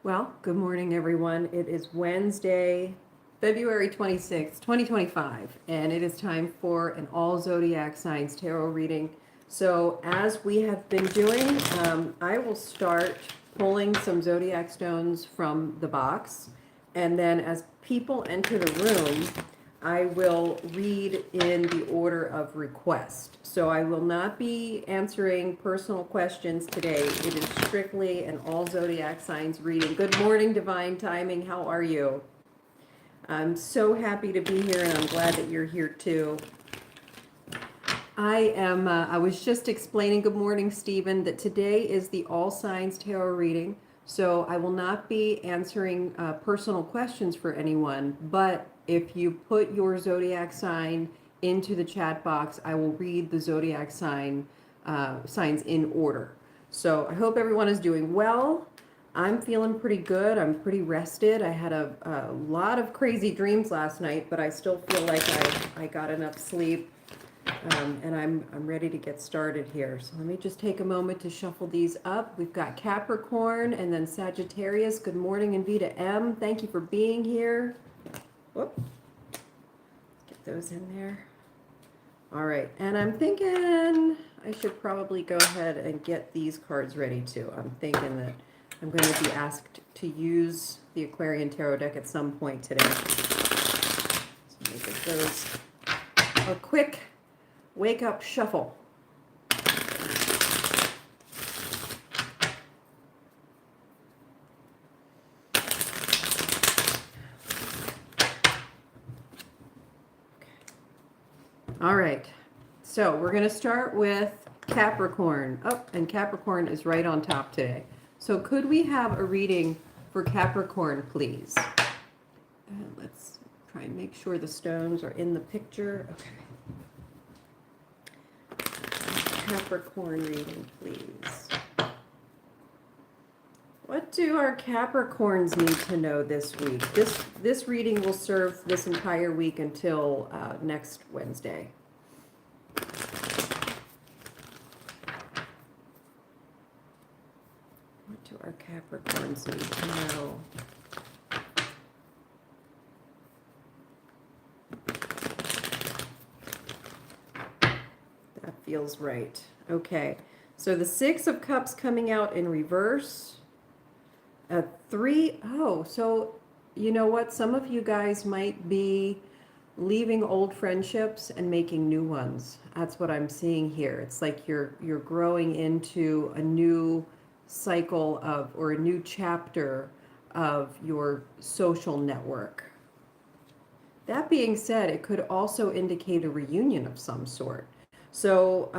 Well, good morning, everyone. It is Wednesday, February 26th, 2025, and it is time for an all zodiac signs tarot reading. So, as we have been doing, I will start pulling some zodiac stones from the box, and then as people enter the room, I will read in the order of request. So I will not be answering personal questions today. It is strictly an all zodiac signs reading. Good morning, divine timing. How are you? I'm so happy to be here, and I'm glad that you're here too. I was just explaining, good morning, Stephen, that today is the all signs tarot reading. So I will not be answering personal questions for anyone, but if you put your zodiac sign into the chat box, I will read the zodiac signs in order. So I hope everyone is doing well. I'm feeling pretty good. I'm pretty rested. I had a lot of crazy dreams last night, but I still feel like I got enough sleep. And I'm ready to get started here. So let me just take a moment to shuffle these up. We've got Capricorn and then Sagittarius. Good morning, and Vita M. Thank you for being here. Whoop. Get those in there. All right, and I'm thinking I should probably go ahead and get these cards ready too. I'm thinking that I'm going to be asked to use the Aquarian Tarot deck at some point today. So let me get those a quick wake up shuffle. All right, so we're going to start with Capricorn. Oh, and Capricorn is right on top today. So could we have a reading for Capricorn, please? Let's try and make sure the stones are in the picture. Okay. Capricorn reading, please. What do our Capricorns need to know this week? This reading will serve this entire week until next Wednesday. What do our Capricorns need to know? That feels right. Okay, so the Six of Cups coming out in reverse. A 3, oh, so you know what? Some of you guys might be leaving old friendships and making new ones. That's what I'm seeing here. It's like you're growing into a new cycle of, or a new chapter of your social network. That being said, it could also indicate a reunion of some sort. So,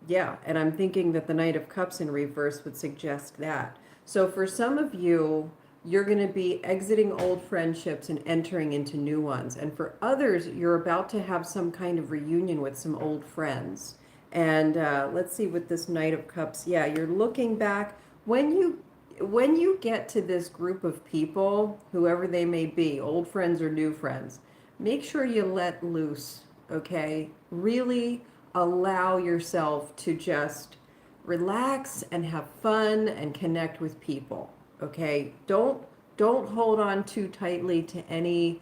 yeah, and I'm thinking that the Knight of Cups in reverse would suggest that. So for some of you, you're going to be exiting old friendships and entering into new ones. And for others, you're about to have some kind of reunion with some old friends. And let's see with this Knight of Cups. Yeah, you're looking back. When you get to this group of people, whoever they may be, old friends or new friends, make sure you let loose, okay? Really allow yourself to just relax and have fun and connect with people, okay? Don't hold on too tightly to any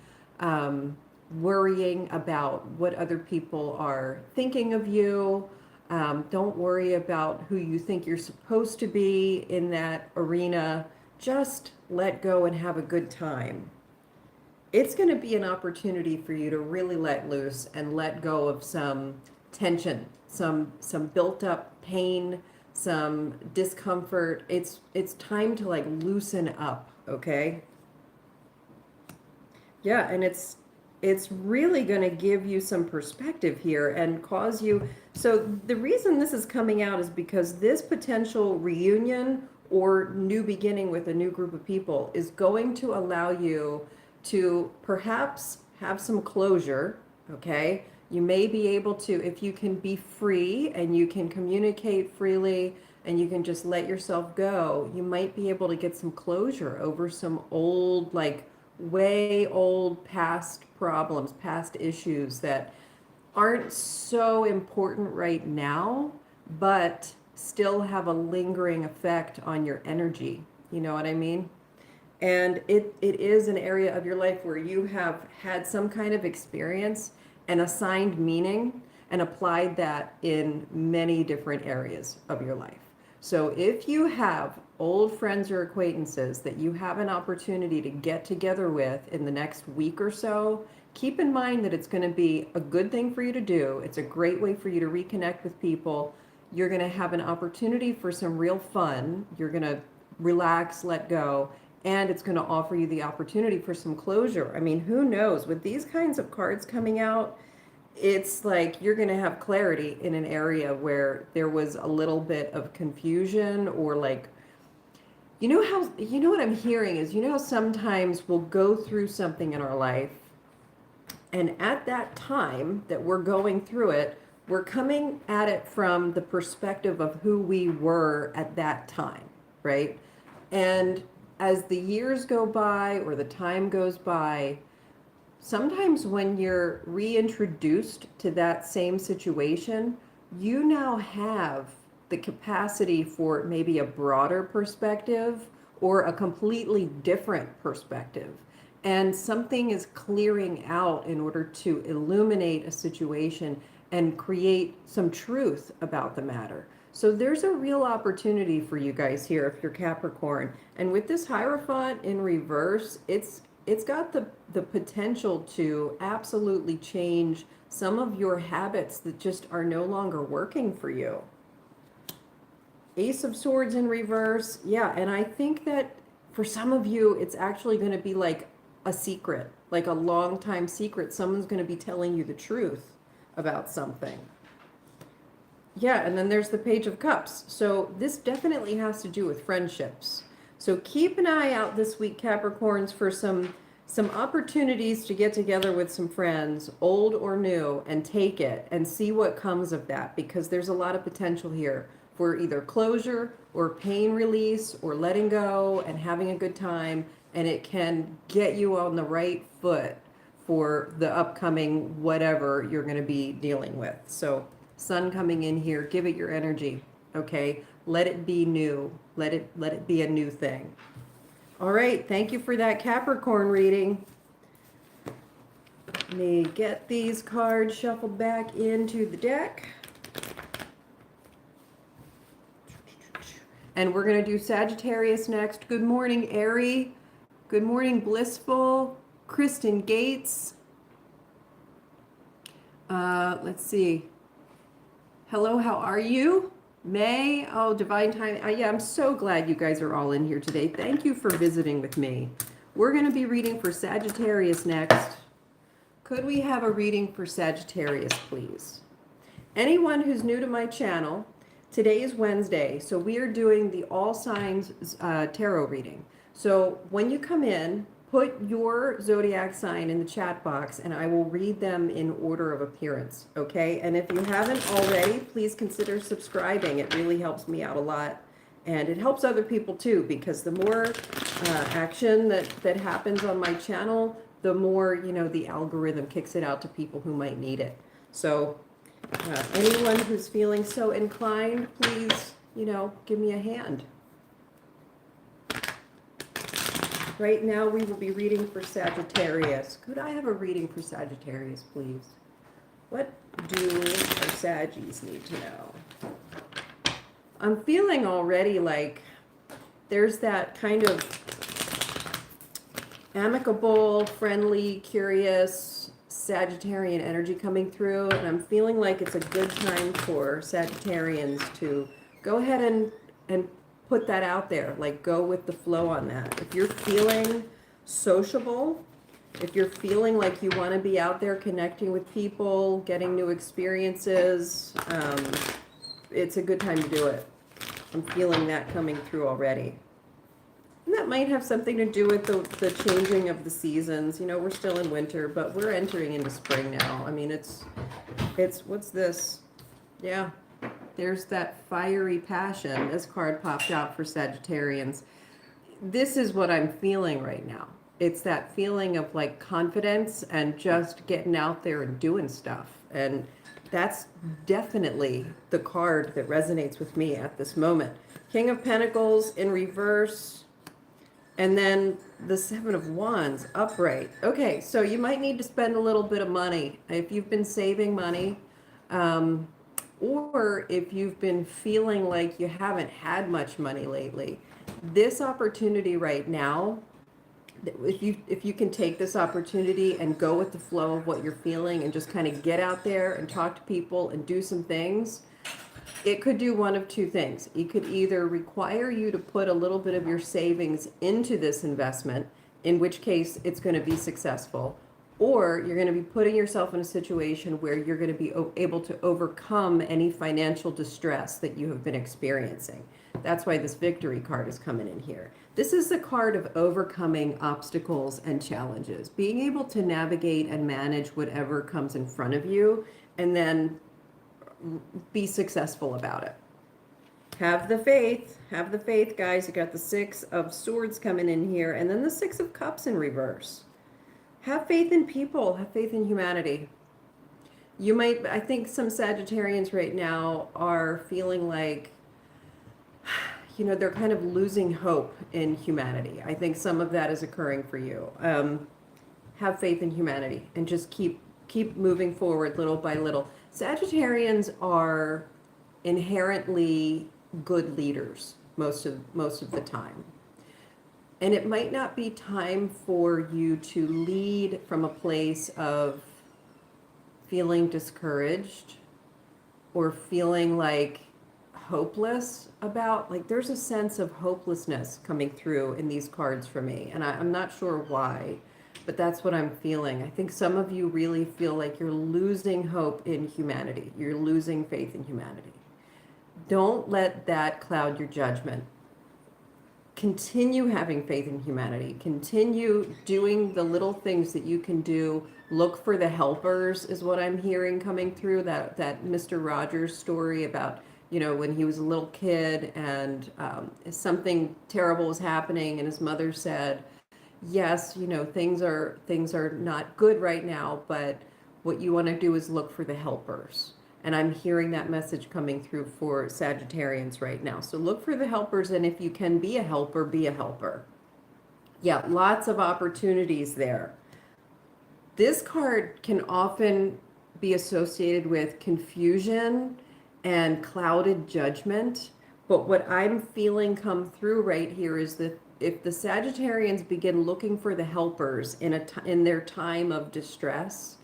worrying about what other people are thinking of you. Don't worry about who you think you're supposed to be in that arena. Just let go and have a good time. It's going to be an opportunity for you to really let loose and let go of some tension, some built up pain, some discomfort. It's time to like loosen up, okay? Yeah, and it's really going to give you some perspective here and cause you. So the reason this is coming out is because this potential reunion or new beginning with a new group of people is going to allow you to perhaps have some closure, okay? You may be able to, if you can be free and you can communicate freely and you can just let yourself go, you might be able to get some closure over some old, like way old past problems, past issues that aren't so important right now, but still have a lingering effect on your energy. You know what I mean? And it is an area of your life where you have had some kind of experience and assigned meaning and applied that in many different areas of your life. So if you have old friends or acquaintances that you have an opportunity to get together with in the next week or so, keep in mind that it's going to be a good thing for you to do. It's a great way for you to reconnect with people. You're going to have an opportunity for some real fun. You're going to relax, let go, and it's going to offer you the opportunity for some closure. I mean, who knows? With these kinds of cards coming out, it's like you're going to have clarity in an area where there was a little bit of confusion, or like, you know what I'm hearing is, how sometimes we'll go through something in our life, and at that time that we're going through it, we're coming at it from the perspective of who we were at that time, right? And as the years go by or the time goes by, sometimes when you're reintroduced to that same situation, you now have the capacity for maybe a broader perspective or a completely different perspective. And something is clearing out in order to illuminate a situation and create some truth about the matter. So there's a real opportunity for you guys here if you're Capricorn. And with this Hierophant in reverse, it's got the potential to absolutely change some of your habits that just are no longer working for you. Ace of Swords in reverse. Yeah, and I think that for some of you, it's actually going to be like a secret, like a long time secret. Someone's going to be telling you the truth about something. Yeah, and then there's the Page of Cups. So this definitely has to do with friendships. So keep an eye out this week, Capricorns, for some opportunities to get together with some friends, old or new, and take it and see what comes of that, because there's a lot of potential here for either closure or pain release or letting go and having a good time, and it can get you on the right foot for the upcoming whatever you're going to be dealing with. So Sun coming in here, give it your energy, okay? Let it be new. Let it be a new thing. All right, thank you for that Capricorn reading. Let me get these cards shuffled back into the deck. And we're going to do Sagittarius next. Good morning, Aries. Good morning, Blissful. Kristen Gates. Let's see. Hello, how are you? May, oh, divine time. Yeah, I'm so glad you guys are all in here today. Thank you for visiting with me. We're going to be reading for Sagittarius next. Could we have a reading for Sagittarius, please? Anyone who's new to my channel, today is Wednesday, so we are doing the All Signs Tarot reading. So when you come in, put your zodiac sign in the chat box and I will read them in order of appearance, okay? And if you haven't already, please consider subscribing. It really helps me out a lot. And it helps other people too, because the more action that happens on my channel, the more, the algorithm kicks it out to people who might need it. So anyone who's feeling so inclined, please, give me a hand. Right now, we will be reading for Sagittarius. Could I have a reading for Sagittarius, please? What do our Saggies need to know? I'm feeling already like there's that kind of amicable, friendly, curious Sagittarian energy coming through, and I'm feeling like it's a good time for Sagittarians to go ahead and put that out there, like go with the flow on that. If you're feeling sociable, if you're feeling like you want to be out there connecting with people, getting new experiences, it's a good time to do it. I'm feeling that coming through already. And that might have something to do with the changing of the seasons. We're still in winter, but we're entering into spring now. I mean, it's what's this? Yeah. There's that fiery passion. This card popped out for Sagittarians. This is what I'm feeling right now. It's that feeling of like confidence and just getting out there and doing stuff. And that's definitely the card that resonates with me at this moment. King of Pentacles in reverse. And then the Seven of Wands, upright. Okay, so you might need to spend a little bit of money. If you've been saving money, um, or if you've been feeling like you haven't had much money lately, this opportunity right now, if you can take this opportunity and go with the flow of what you're feeling and just kind of get out there and talk to people and do some things, it could do one of two things. It could either require you to put a little bit of your savings into this investment, in which case it's going to be successful, or you're going to be putting yourself in a situation where you're going to be able to overcome any financial distress that you have been experiencing. That's why this victory card is coming in here. This is the card of overcoming obstacles and challenges, being able to navigate and manage whatever comes in front of you, and then be successful about it. Have the faith, guys. You got the Six of Swords coming in here, and then the Six of Cups in reverse. Have faith in people, have faith in humanity. You might, I think some Sagittarians right now are feeling like, you know, they're kind of losing hope in humanity. I think some of that is occurring for you. Have faith in humanity and just keep moving forward little by little. Sagittarians are inherently good leaders most of the time. And it might not be time for you to lead from a place of feeling discouraged or feeling like hopeless about, like there's a sense of hopelessness coming through in these cards for me. And I'm not sure why, but that's what I'm feeling. I think some of you really feel like you're losing hope in humanity. You're losing faith in humanity. Don't let that cloud your judgment. Continue having faith in humanity. Continue doing the little things that you can do. Look for the helpers is what I'm hearing coming through. That Mr. Rogers story about, you know, when he was a little kid and something terrible was happening and his mother said, yes, you know, things are not good right now, but what you want to do is look for the helpers. And I'm hearing that message coming through for Sagittarians right now. So look for the helpers, and if you can be a helper, be a helper. Yeah, lots of opportunities there. This card can often be associated with confusion and clouded judgment. But what I'm feeling come through right here is that if the Sagittarians begin looking for the helpers in their time of distress,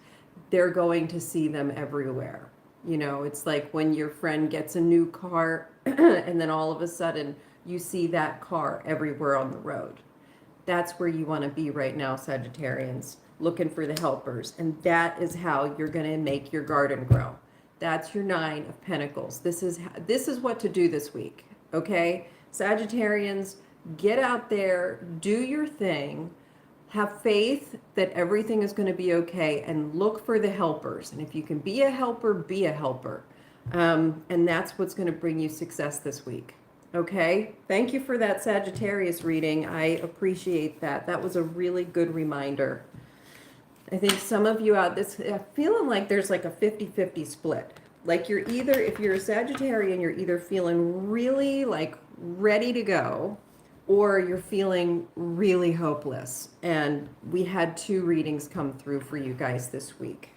they're going to see them everywhere. You know, it's like when your friend gets a new car and then all of a sudden you see that car everywhere on the road. That's where you want to be right now, Sagittarians, looking for the helpers. And that is how you're going to make your garden grow. That's your Nine of Pentacles. This is what to do this week, okay? Sagittarians, get out there, do your thing. Have faith that everything is going to be okay, and look for the helpers. And if you can be a helper, be a helper. And that's what's going to bring you success this week. Okay? Thank you for that Sagittarius reading. I appreciate that. That was a really good reminder. I think some of you out this feeling like there's like a 50-50 split. Like you're either, if you're a Sagittarian, you're either feeling really like ready to go, or you're feeling really hopeless. And we had 2 readings come through for you guys this week.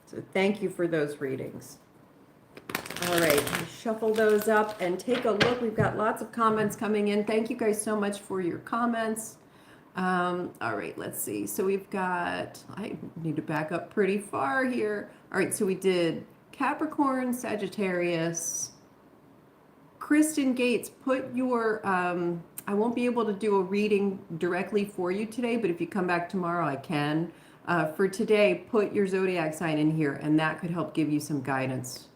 So thank you for those readings. All right, shuffle those up and take a look. We've got lots of comments coming in. Thank you guys so much for your comments. All right, let's see. So we've got, I need to back up pretty far here. All right, so we did Capricorn, Sagittarius, Kristen Gates, put your, I won't be able to do a reading directly for you today, but if you come back tomorrow, I can. For today, put your zodiac sign in here, and that could help give you some guidance.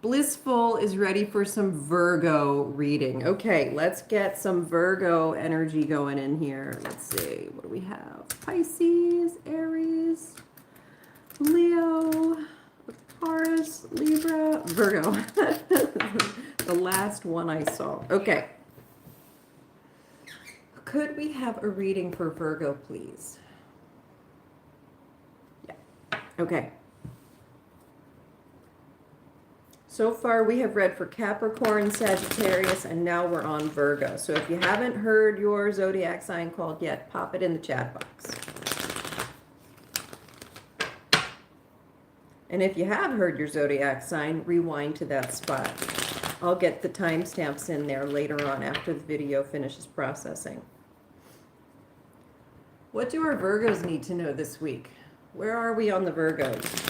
Blissful is ready for some Virgo reading. Okay, let's get some Virgo energy going in here. Let's see, what do we have? Pisces, Aries, Leo, Taurus, Libra, Virgo. The last one I saw. Okay. Could we have a reading for Virgo, please? Yeah. Okay. So far we have read for Capricorn, Sagittarius, and now we're on Virgo. So if you haven't heard your zodiac sign called yet, pop it in the chat box. And if you have heard your zodiac sign, rewind to that spot. I'll get the timestamps in there later on after the video finishes processing. What do our Virgos need to know this week? Where are we on the Virgos?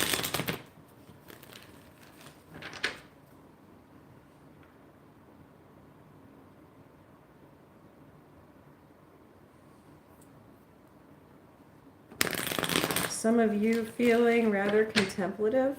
Some of you feeling rather contemplative.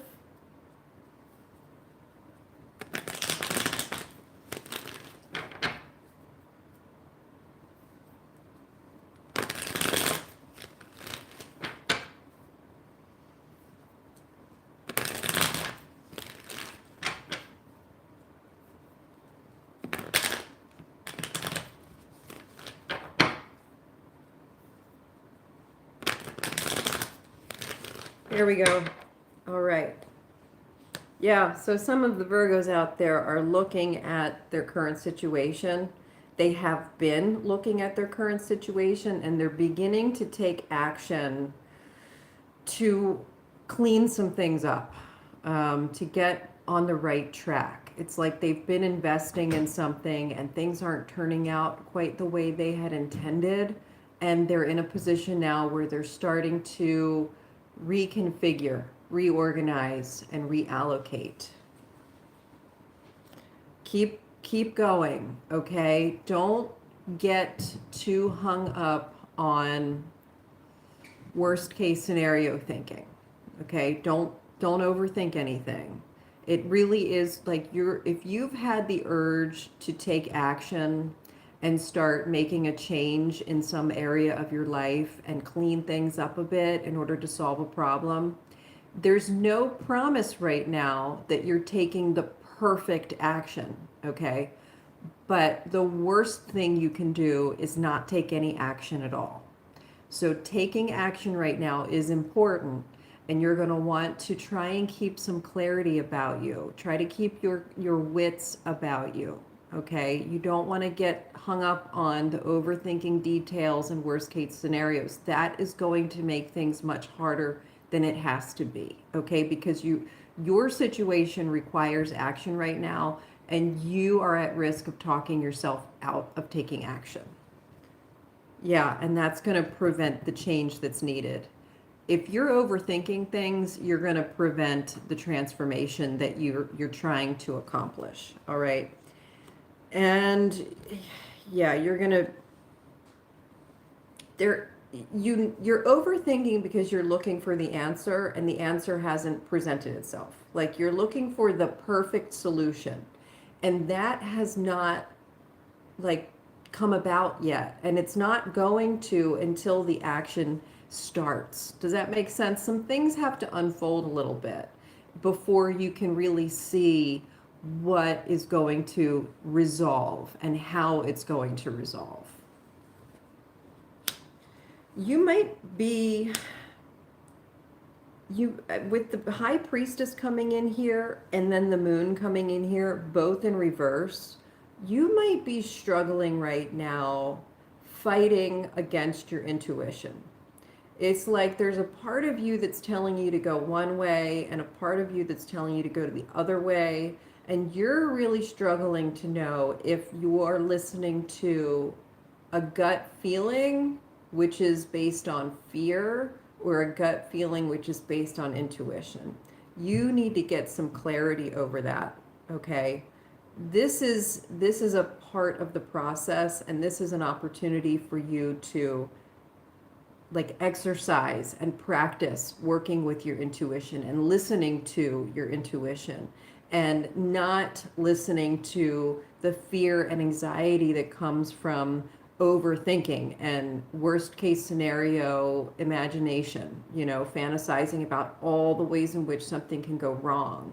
There we go. All right. Yeah, so some of the Virgos out there are looking at their current situation. They have been looking at their current situation and they're beginning to take action to clean some things up, to get on the right track. It's like they've been investing in something and things aren't turning out quite the way they had intended. And they're in a position now where they're starting to reconfigure, reorganize, and reallocate. Keep going, okay? Don't get too hung up on worst case scenario thinking, okay? Don't overthink anything. It really is like if you've had the urge to take action and start making a change in some area of your life and clean things up a bit in order to solve a problem, there's no promise right now that you're taking the perfect action, okay? But the worst thing you can do is not take any action at all. So taking action right now is important, and you're going to want to try and keep some clarity about you. Try to keep your wits about you. Okay, you don't want to get hung up on the overthinking details and worst case scenarios. That is going to make things much harder than it has to be. Okay, because your situation requires action right now, and you are at risk of talking yourself out of taking action. Yeah, and that's going to prevent the change that's needed. If you're overthinking things, you're going to prevent the transformation that you're trying to accomplish. All right. And yeah, you're overthinking because you're looking for the answer and the answer hasn't presented itself. Like you're looking for the perfect solution and that has not like come about yet. And it's not going to until the action starts. Does that make sense? Some things have to unfold a little bit before you can really see what is going to resolve and how it's going to resolve. You might be, with the High Priestess coming in here and then the Moon coming in here, both in reverse, you might be struggling right now fighting against your intuition. It's like there's a part of you that's telling you to go one way and a part of you that's telling you to go to the other way. And you're really struggling to know if you are listening to a gut feeling, which is based on fear, or a gut feeling, which is based on intuition. You need to get some clarity over that, okay? This is a part of the process, and this is an opportunity for you to like exercise and practice working with your intuition and listening to your intuition and not listening to the fear and anxiety that comes from overthinking and worst case scenario imagination, fantasizing about all the ways in which something can go wrong.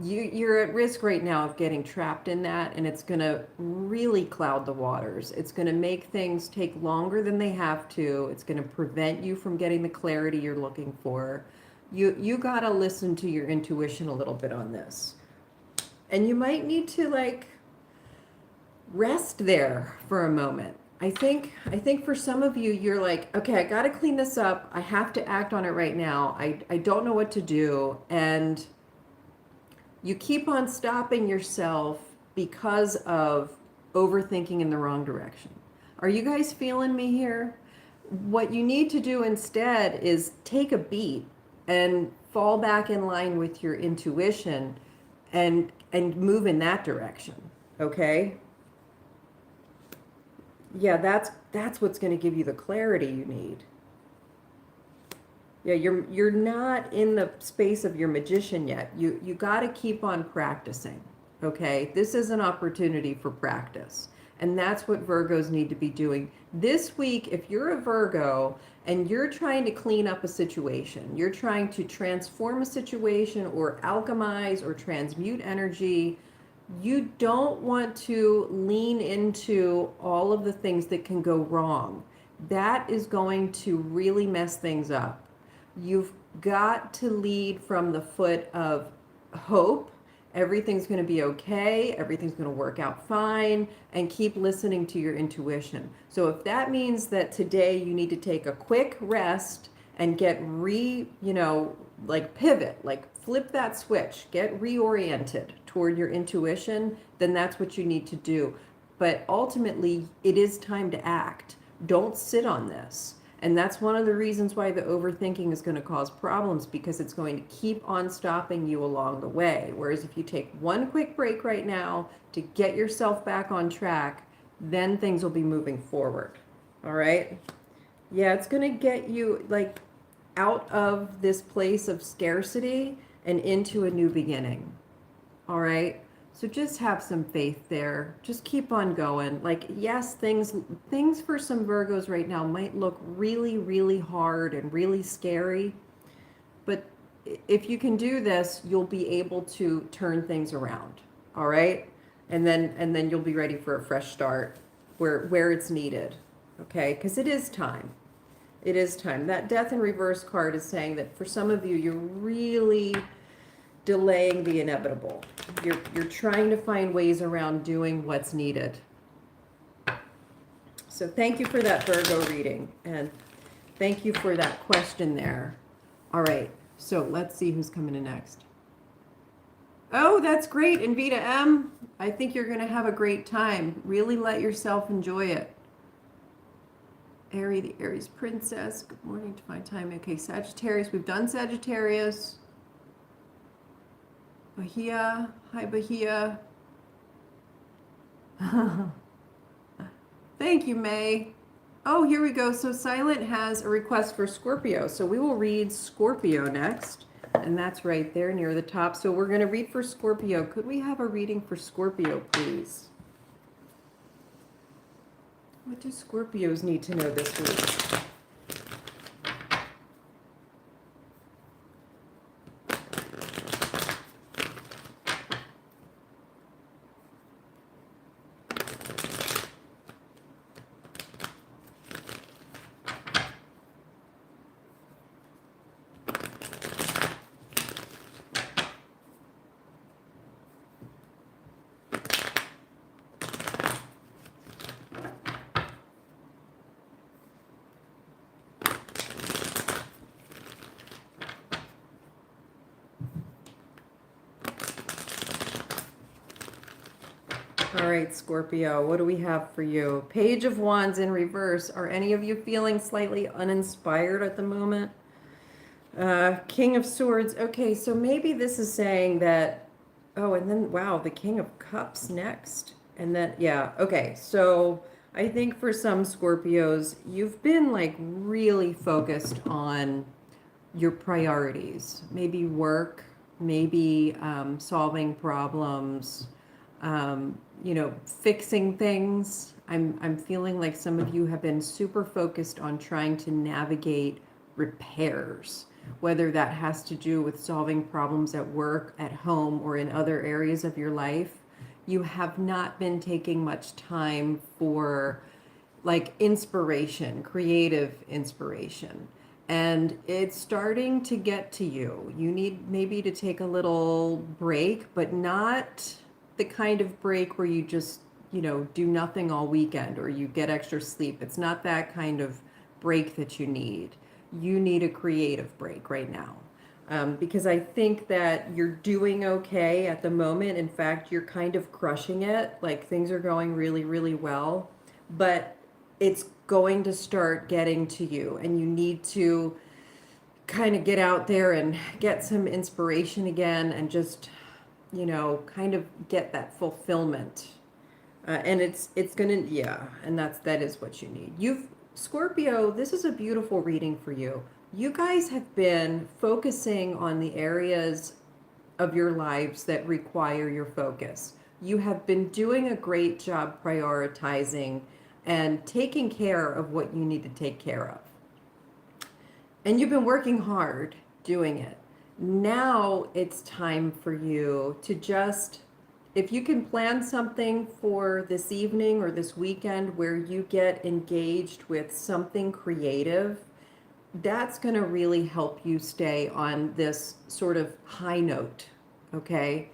You're at risk right now of getting trapped in that, and it's going to really cloud the waters. It's going to make things take longer than they have to. It's going to prevent you from getting the clarity you're looking for. You got to listen to your intuition a little bit on this. And you might need to like rest there for a moment. I think for some of you, you're like, okay, I got to clean this up. I have to act on it right now. I don't know what to do. And you keep on stopping yourself because of overthinking in the wrong direction. Are you guys feeling me here? What you need to do instead is take a beat and fall back in line with your intuition and move in that direction. Okay? Yeah, that's what's going to give you the clarity you need. Yeah, you're not in the space of your magician yet. You got to keep on practicing. Okay? This is an opportunity for practice. And that's what Virgos need to be doing. This week, if you're a Virgo and you're trying to clean up a situation, you're trying to transform a situation or alchemize or transmute energy, you don't want to lean into all of the things that can go wrong. That is going to really mess things up. You've got to lead from the foot of hope. Everything's going to be okay. Everything's going to work out fine, and keep listening to your intuition. So if that means that today you need to take a quick rest and get like pivot, like flip that switch, get reoriented toward your intuition, then that's what you need to do. But ultimately, it is time to act. Don't sit on this. And that's one of the reasons why the overthinking is going to cause problems, because it's going to keep on stopping you along the way. Whereas if you take one quick break right now to get yourself back on track, then things will be moving forward. All right? Yeah, it's going to get you like out of this place of scarcity and into a new beginning. All right? So just have some faith there. Just keep on going. Like, yes, things for some Virgos right now might look really, really hard and really scary. But if you can do this, you'll be able to turn things around. All right? And then you'll be ready for a fresh start where it's needed. Okay? Because it is time. It is time. That Death in Reverse card is saying that for some of you, you're really delaying the inevitable. You're trying to find ways around doing what's needed. So thank you for that Virgo reading, and thank you for that question there. All right, so let's see who's coming in next. Oh, that's great, Invita M. I think you're going to have a great time. Really let yourself enjoy it. Aries, the Aries princess. Good morning, Divine Time. Okay, Sagittarius. We've done Sagittarius. Bahia. Hi, Bahia. Thank you, May. Oh, here we go. So Silent has a request for Scorpio. So we will read Scorpio next. And that's right there near the top. So we're going to read for Scorpio. Could we have a reading for Scorpio, please? What do Scorpios need to know this week? All right, Scorpio, what do we have for you? Page of Wands in reverse. Are any of you feeling slightly uninspired at the moment? King of Swords. Okay, so maybe this is saying that, oh, and then, wow, the King of Cups next. And then, yeah, okay, so I think for some Scorpios, you've been like really focused on your priorities. Maybe work, maybe solving problems, fixing things. I'm feeling like some of you have been super focused on trying to navigate repairs, whether that has to do with solving problems at work, at home, or in other areas of your life. You have not been taking much time for like inspiration, creative inspiration. and it's starting to get to you. You need maybe to take a little break, but not the kind of break where you just, do nothing all weekend or you get extra sleep. It's not that kind of break that you need. You need a creative break right now. Because I think that you're doing okay at the moment. In fact, you're kind of crushing it. Like things are going really, really well, but it's going to start getting to you, and you need to kind of get out there and get some inspiration again and just, kind of get that fulfillment. And it's gonna, yeah, and that is what you need. Scorpio, this is a beautiful reading for you. You guys have been focusing on the areas of your lives that require your focus. You have been doing a great job prioritizing and taking care of what you need to take care of. And you've been working hard doing it. Now it's time for you to just, if you can plan something for this evening or this weekend where you get engaged with something creative, that's going to really help you stay on this sort of high note, okay?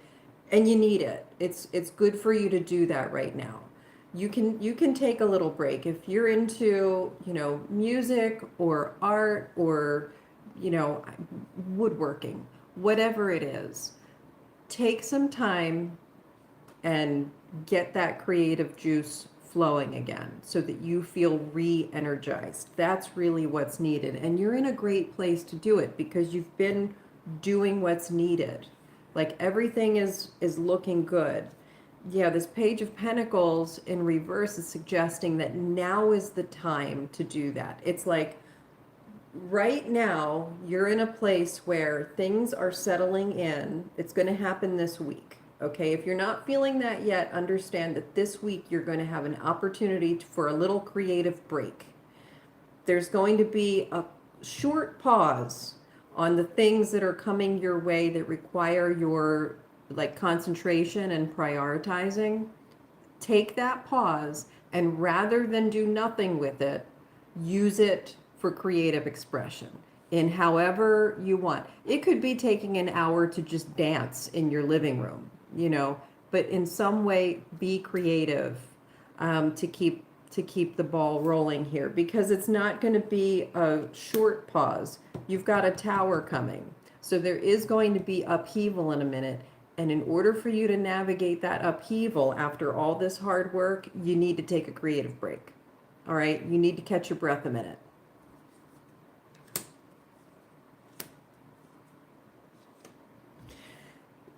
And you need it. It's good for you to do that right now. You can take a little break if you're into, music or art or, woodworking, whatever it is. Take some time and get that creative juice flowing again so that you feel re-energized. That's really what's needed. And you're in a great place to do it because you've been doing what's needed. Like everything is looking good. Yeah, this Page of Pentacles in reverse is suggesting that now is the time to do that. It's like right now you're in a place where things are settling in. It's going to happen this week. Okay, if you're not feeling that yet, understand that this week you're going to have an opportunity for a little creative break. There's going to be a short pause on the things that are coming your way that require your concentration and prioritizing. Take that pause, and rather than do nothing with it, use it for creative expression in however you want. It could be taking an hour to just dance in your living room, but in some way be creative, to keep the ball rolling here, because it's not going to be a short pause. You've got a tower coming, so there is going to be upheaval in a minute, and in order for you to navigate that upheaval after all this hard work, you need to take a creative break. All right, you need to catch your breath a minute.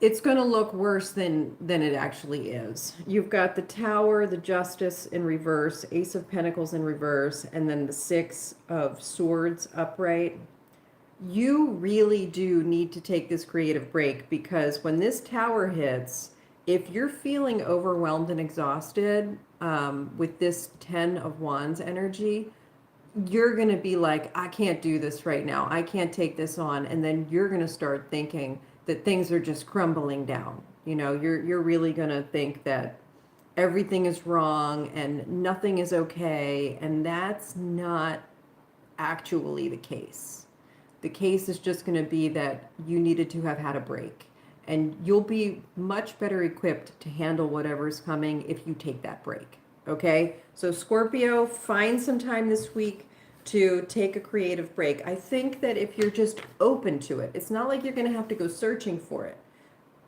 It's going to look worse than it actually is. You've got the Tower, the Justice in reverse, Ace of Pentacles in reverse, and then the Six of Swords upright. You really do need to take this creative break, because when this Tower hits, if you're feeling overwhelmed and exhausted with this Ten of Wands energy, you're going to be like, I can't do this right now. I can't take this on. And then you're going to start thinking that things are just crumbling down. You're really going to think that everything is wrong and nothing is okay. And that's not actually the case. The case is just going to be that you needed to have had a break. And you'll be much better equipped to handle whatever's coming if you take that break. Okay? So Scorpio, find some time this week to take a creative break. I think that if you're just open to it, it's not like you're going to have to go searching for it.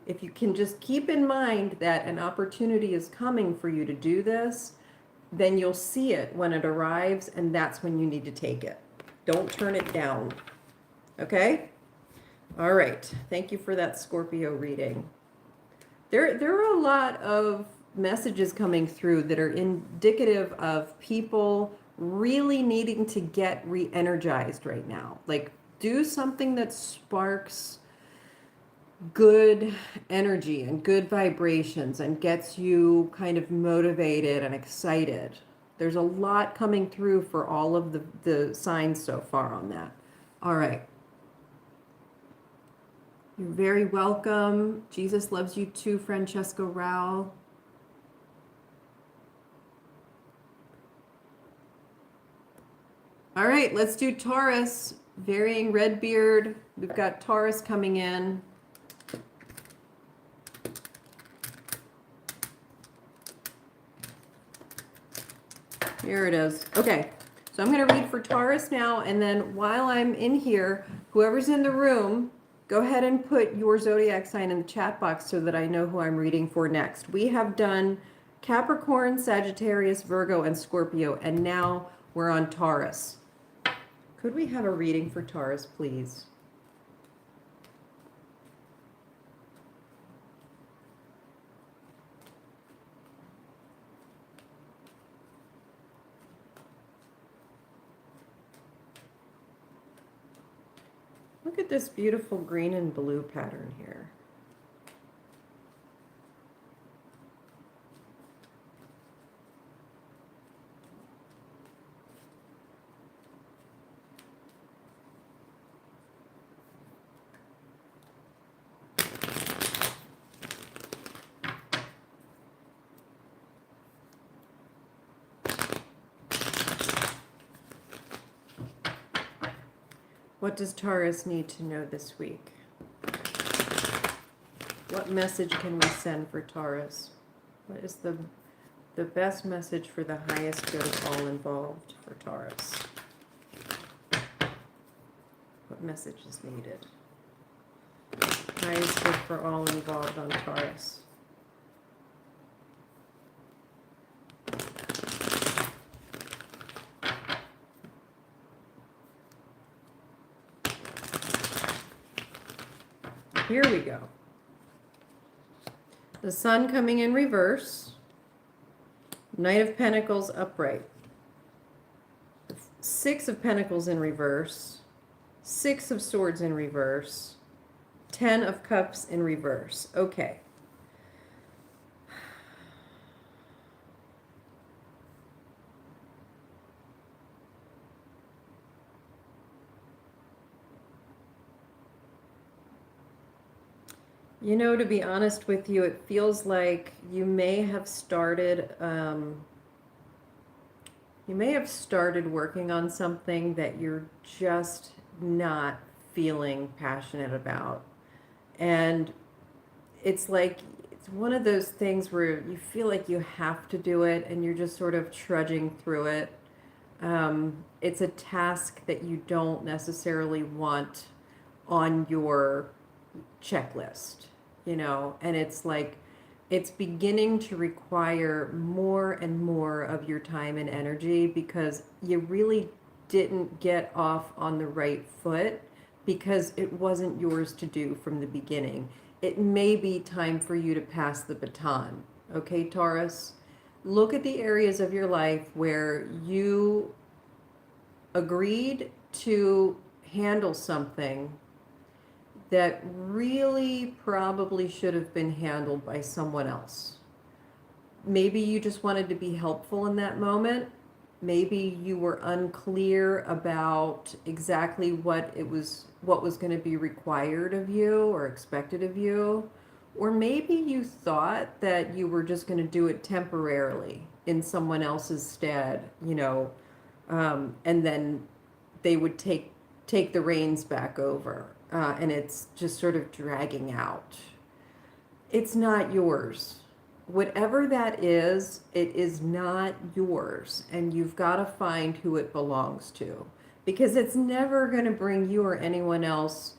If you can just keep in mind that an opportunity is coming for you to do this, then you'll see it when it arrives, and that's when you need to take it. Don't turn it down. Okay? All right. Thank you for that Scorpio reading. There are a lot of messages coming through that are indicative of people really needing to get re-energized right now. Like, do something that sparks good energy and good vibrations and gets you kind of motivated and excited. There's a lot coming through for all of the signs so far on that. All right. You're very welcome. Jesus loves you too, Francesca Rao. All right, let's do Taurus. Varying red beard. We've got Taurus coming in. Here it is. Okay, so I'm going to read for Taurus now, and then while I'm in here, whoever's in the room, go ahead and put your zodiac sign in the chat box so that I know who I'm reading for next. We have done Capricorn, Sagittarius, Virgo, and Scorpio, and now we're on Taurus. Could we have a reading for Taurus, please? Look at this beautiful green and blue pattern here. What does Taurus need to know this week? What message can we send for Taurus? What is the best message for the highest good of all involved for Taurus? What message is needed? Highest good for all involved on Taurus. Here we go. The Sun coming in reverse. Knight of Pentacles upright. Six of Pentacles in reverse. Six of Swords in reverse. 10 of Cups in reverse. Okay. You know, to be honest with you, it feels like you may have started working on something that you're just not feeling passionate about. And it's like, it's one of those things where you feel like you have to do it and you're just sort of trudging through it. It's a task that you don't necessarily want on your checklist, you know, and it's like it's beginning to require more and more of your time and energy because you really didn't get off on the right foot because it wasn't yours to do from the beginning. It may be time for you to pass the baton. Okay, Taurus, look at the areas of your life where you agreed to handle something that really probably should have been handled by someone else. Maybe you just wanted to be helpful in that moment. Maybe you were unclear about exactly what was going to be required of you or expected of you. Or maybe you thought that you were just going to do it temporarily in someone else's stead, you know, and then they would take the reins back over. And it's just sort of dragging out. It's not yours. Whatever that is, it is not yours. And you've got to find who it belongs to. Because it's never going to bring you or anyone else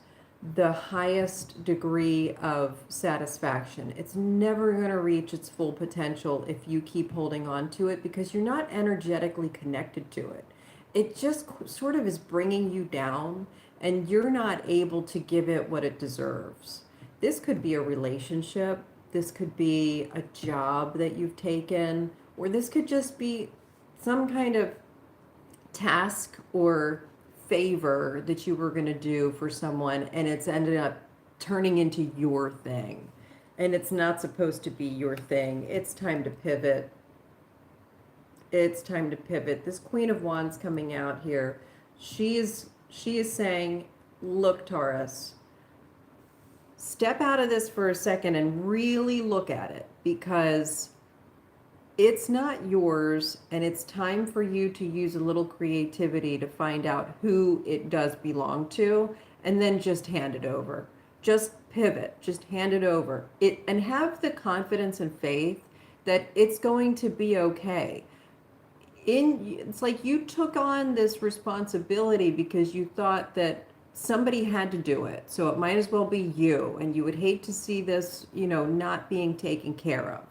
the highest degree of satisfaction. It's never going to reach its full potential if you keep holding on to it because you're not energetically connected to it. It just sort of is bringing you down and you're not able to give it what it deserves. This could be a relationship. This could be a job that you've taken, or this could just be some kind of task or favor that you were going to do for someone, and it's ended up turning into your thing. And it's not supposed to be your thing. It's time to pivot. It's time to pivot. This Queen of Wands coming out here, she is saying, look, Taurus, step out of this for a second and really look at it, because it's not yours, and it's time for you to use a little creativity to find out who it does belong to, and then just hand it over. Just pivot, just hand it over. And have the confidence and faith that it's going to be okay. It's like you took on this responsibility because you thought that somebody had to do it, so it might as well be you, and you would hate to see this, not being taken care of.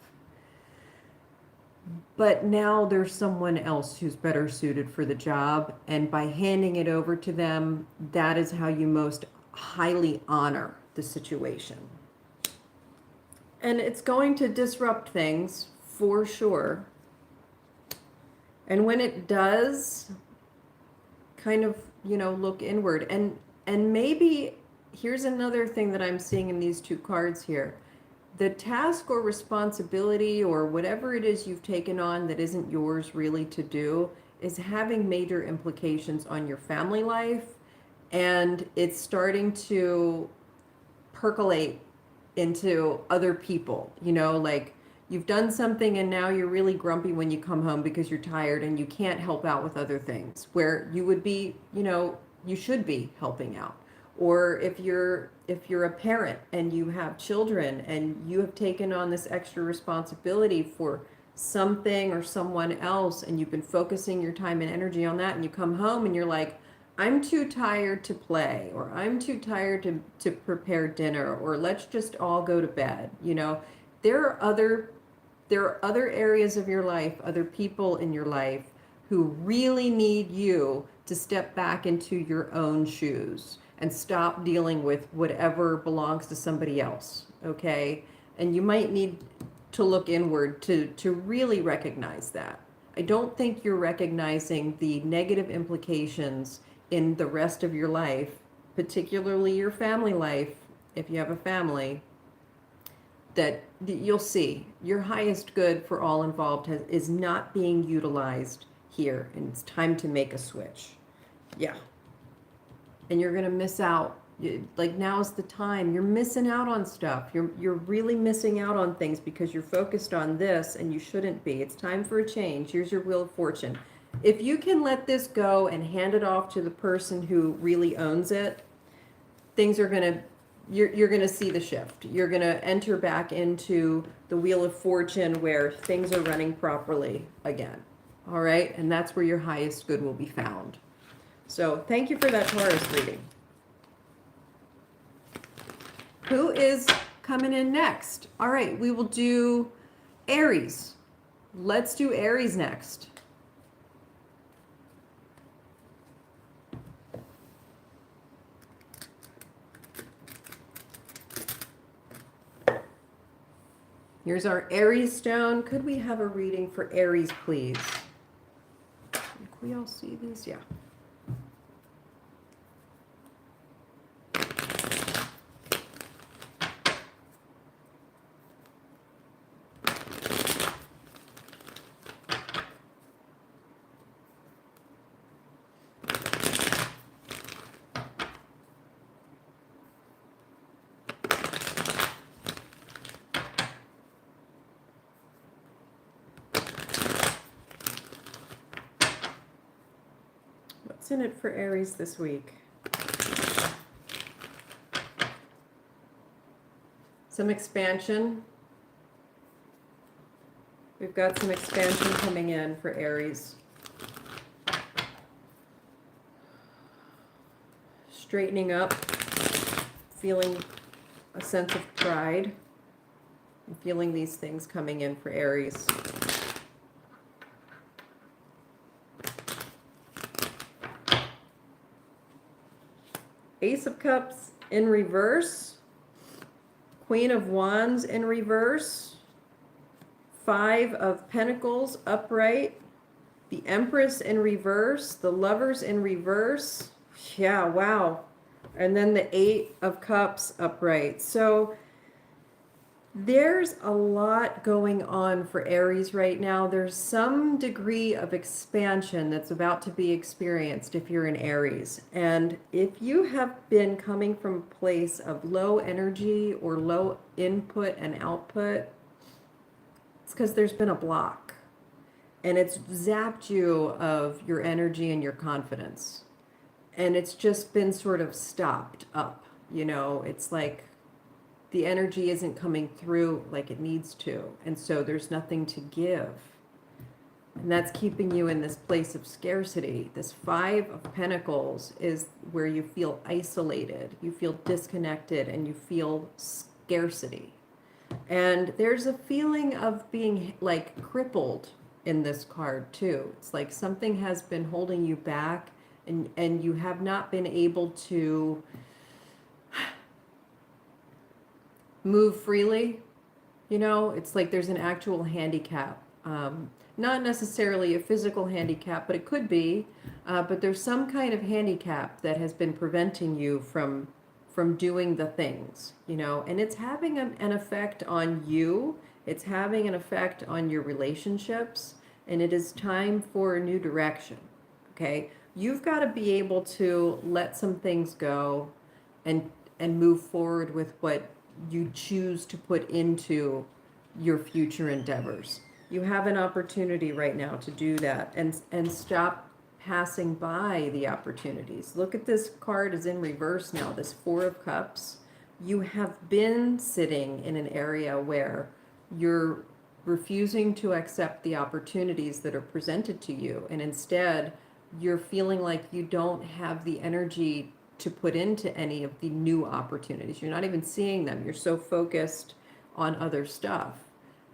But now there's someone else who's better suited for the job, and by handing it over to them, that is how you most highly honor the situation. And it's going to disrupt things for sure. And when it does, kind of, look inward. And maybe here's another thing that I'm seeing in these two cards here. The task or responsibility or whatever it is you've taken on that isn't yours really to do is having major implications on your family life, and it's starting to percolate into other people, like you've done something and now you're really grumpy when you come home because you're tired and you can't help out with other things where you would be, you should be helping out. Or if you're a parent and you have children and you have taken on this extra responsibility for something or someone else, and you've been focusing your time and energy on that, and you come home and you're like, I'm too tired to play, or I'm too tired to prepare dinner, or let's just all go to bed. There are other areas of your life, other people in your life who really need you to step back into your own shoes and stop dealing with whatever belongs to somebody else, okay? And you might need to look inward to really recognize that. I don't think you're recognizing the negative implications in the rest of your life, particularly your family life, if you have a family, that you'll see your highest good for all involved is not being utilized here, and it's time to make a switch. Yeah. And you're going to miss out. Like, now's the time. You're missing out on stuff. You're really missing out on things because you're focused on this, and you shouldn't be. It's time for a change. Here's your Wheel of Fortune. If you can let this go and hand it off to the person who really owns it, things are going to, you're going to see the shift. You're going to enter back into the Wheel of Fortune where things are running properly again. All right? And that's where your highest good will be found. So thank you for that Taurus reading. Who is coming in next? All right, we will do Aries. Let's do Aries next. Here's our Aries stone. Could we have a reading for Aries, please? Can we all see these? Yeah. What's in it for Aries this week? Some expansion. We've got some expansion coming in for Aries. Straightening up, feeling a sense of pride, and feeling these things coming in for Aries. Ace of Cups in reverse, Queen of Wands in reverse, Five of Pentacles upright, the Empress in reverse, the Lovers in reverse. Yeah, wow. And then the Eight of Cups upright. So there's a lot going on for Aries right now. There's some degree of expansion that's about to be experienced if you're in Aries. And if you have been coming from a place of low energy or low input and output, it's because there's been a block. and it's zapped you of your energy and your confidence. And it's just been sort of stopped up, you know, it's like the energy isn't coming through like it needs to. And so there's nothing to give. And that's keeping you in this place of scarcity. This Five of Pentacles is where you feel isolated, you feel disconnected, and you feel scarcity. And there's a feeling of being like crippled in this card too. It's like something has been holding you back, and you have not been able to move freely. You know, it's like there's an actual handicap. Not necessarily a physical handicap, but it could be. But there's some kind of handicap that has been preventing you from doing the things, you know, and it's having an effect on you. It's having an effect on your relationships, and it is time for a new direction. Okay, you've got to be able to let some things go and move forward with what you choose to put into your future endeavors. You have an opportunity right now to do that, and stop passing by the opportunities. Look at this card is in reverse now, this Four of Cups. You have been sitting in an area where you're refusing to accept the opportunities that are presented to you, and instead you're feeling like you don't have the energy to put into any of the new opportunities. You're not even seeing them. You're so focused on other stuff.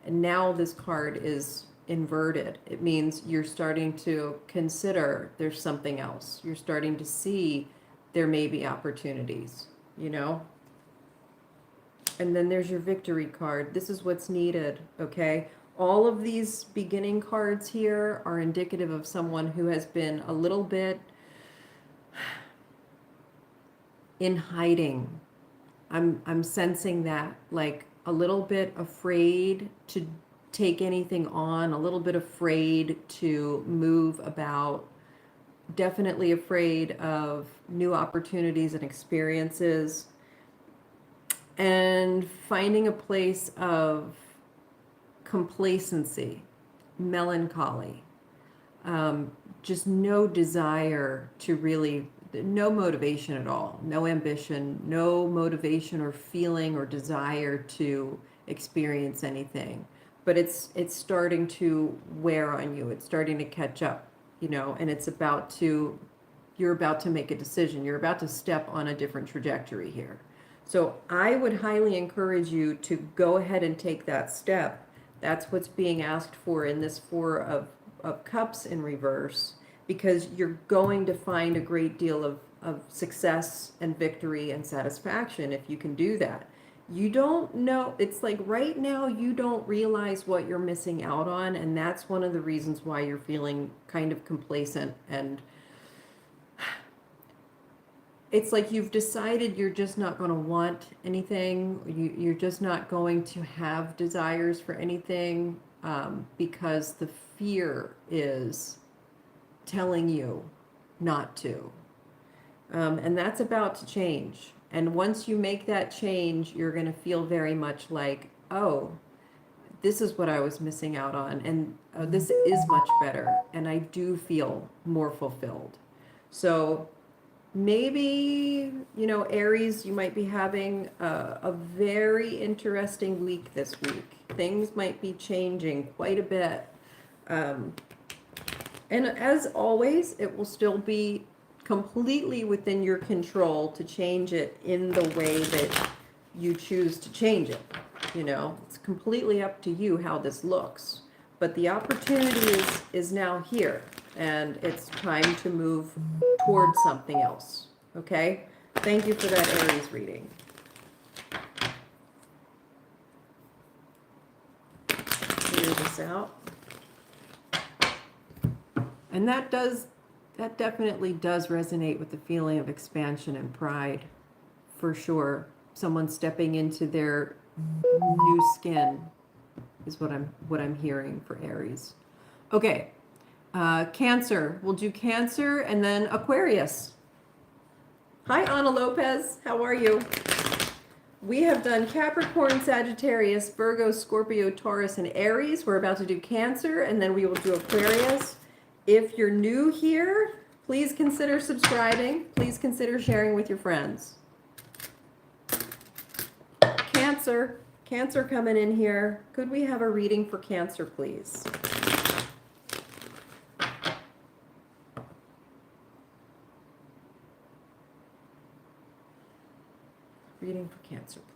And now this card is inverted. It means you're starting to consider there's something else. You're starting to see there may be opportunities, you know? And then there's your victory card. This is what's needed, okay? All of these beginning cards here are indicative of someone who has been a little bit in hiding. I'm sensing that, like a little bit afraid to take anything on, a little bit afraid to move about, definitely afraid of new opportunities and experiences, and finding a place of complacency, melancholy, just no desire to really, no motivation at all, no ambition, no motivation or feeling or desire to experience anything. But it's starting to wear on you. It's starting to catch up, you know, and it's about to, you're about to make a decision. You're about to step on a different trajectory here. So I would highly encourage you to go ahead and take that step. That's what's being asked for in this Four of Cups in reverse, because you're going to find a great deal of success and victory and satisfaction if you can do that. You don't know, it's like right now you don't realize what you're missing out on, and that's one of the reasons why you're feeling kind of complacent, and it's like you've decided you're just not going to want anything. You're just not going to have desires for anything, because the fear is telling you not to. And that's about to change. And once you make that change, you're going to feel very much like, oh, this is what I was missing out on. And this is much better. And I do feel more fulfilled. So maybe, you know, Aries, you might be having a very interesting week this week. Things might be changing quite a bit. And as always, it will still be completely within your control to change it in the way that you choose to change it. You know, it's completely up to you how this looks. But the opportunity is now here, and it's time to move towards something else. Okay? Thank you for that Aries reading. Clear this out. And that definitely does resonate with the feeling of expansion and pride, for sure. Someone stepping into their new skin is what I'm hearing for Aries. Okay, Cancer. We'll do Cancer and then Aquarius. Hi, Ana Lopez. How are you? We have done Capricorn, Sagittarius, Virgo, Scorpio, Taurus, and Aries. We're about to do Cancer, and then we will do Aquarius. If you're new here, please consider subscribing. Please consider sharing with your friends. Cancer. Cancer coming in here. Could we have a reading for Cancer, please? Reading for Cancer, please.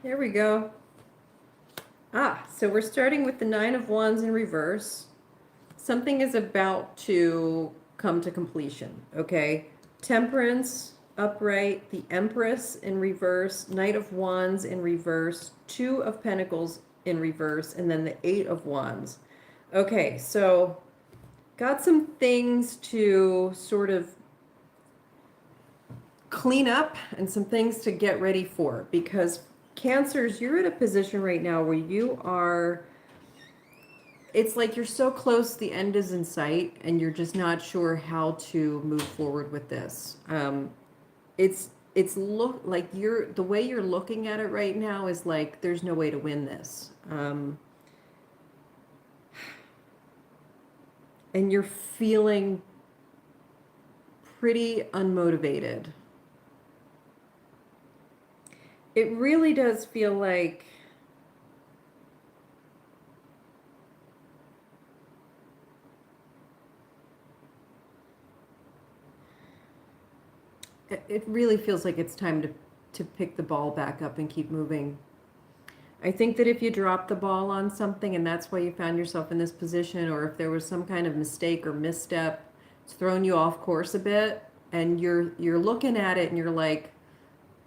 There we go. So we're starting with the Nine of Wands in reverse. Something is about to come to completion, okay? Temperance, upright, the Empress in reverse, Knight of Wands in reverse, Two of Pentacles in reverse, and then the Eight of Wands. Okay, so got some things to sort of clean up and some things to get ready for, because Cancers, you're in a position right now where you are, it's like you're so close, the end is in sight, and you're just not sure how to move forward with this. It's look like the way you're looking at it right now is like there's no way to win this. And you're feeling pretty unmotivated. It really does feel like it really feels like it's time to pick the ball back up and keep moving. I think that if you drop the ball on something and that's why you found yourself in this position, or if there was some kind of mistake or misstep, it's thrown you off course a bit, and you're looking at it and you're like,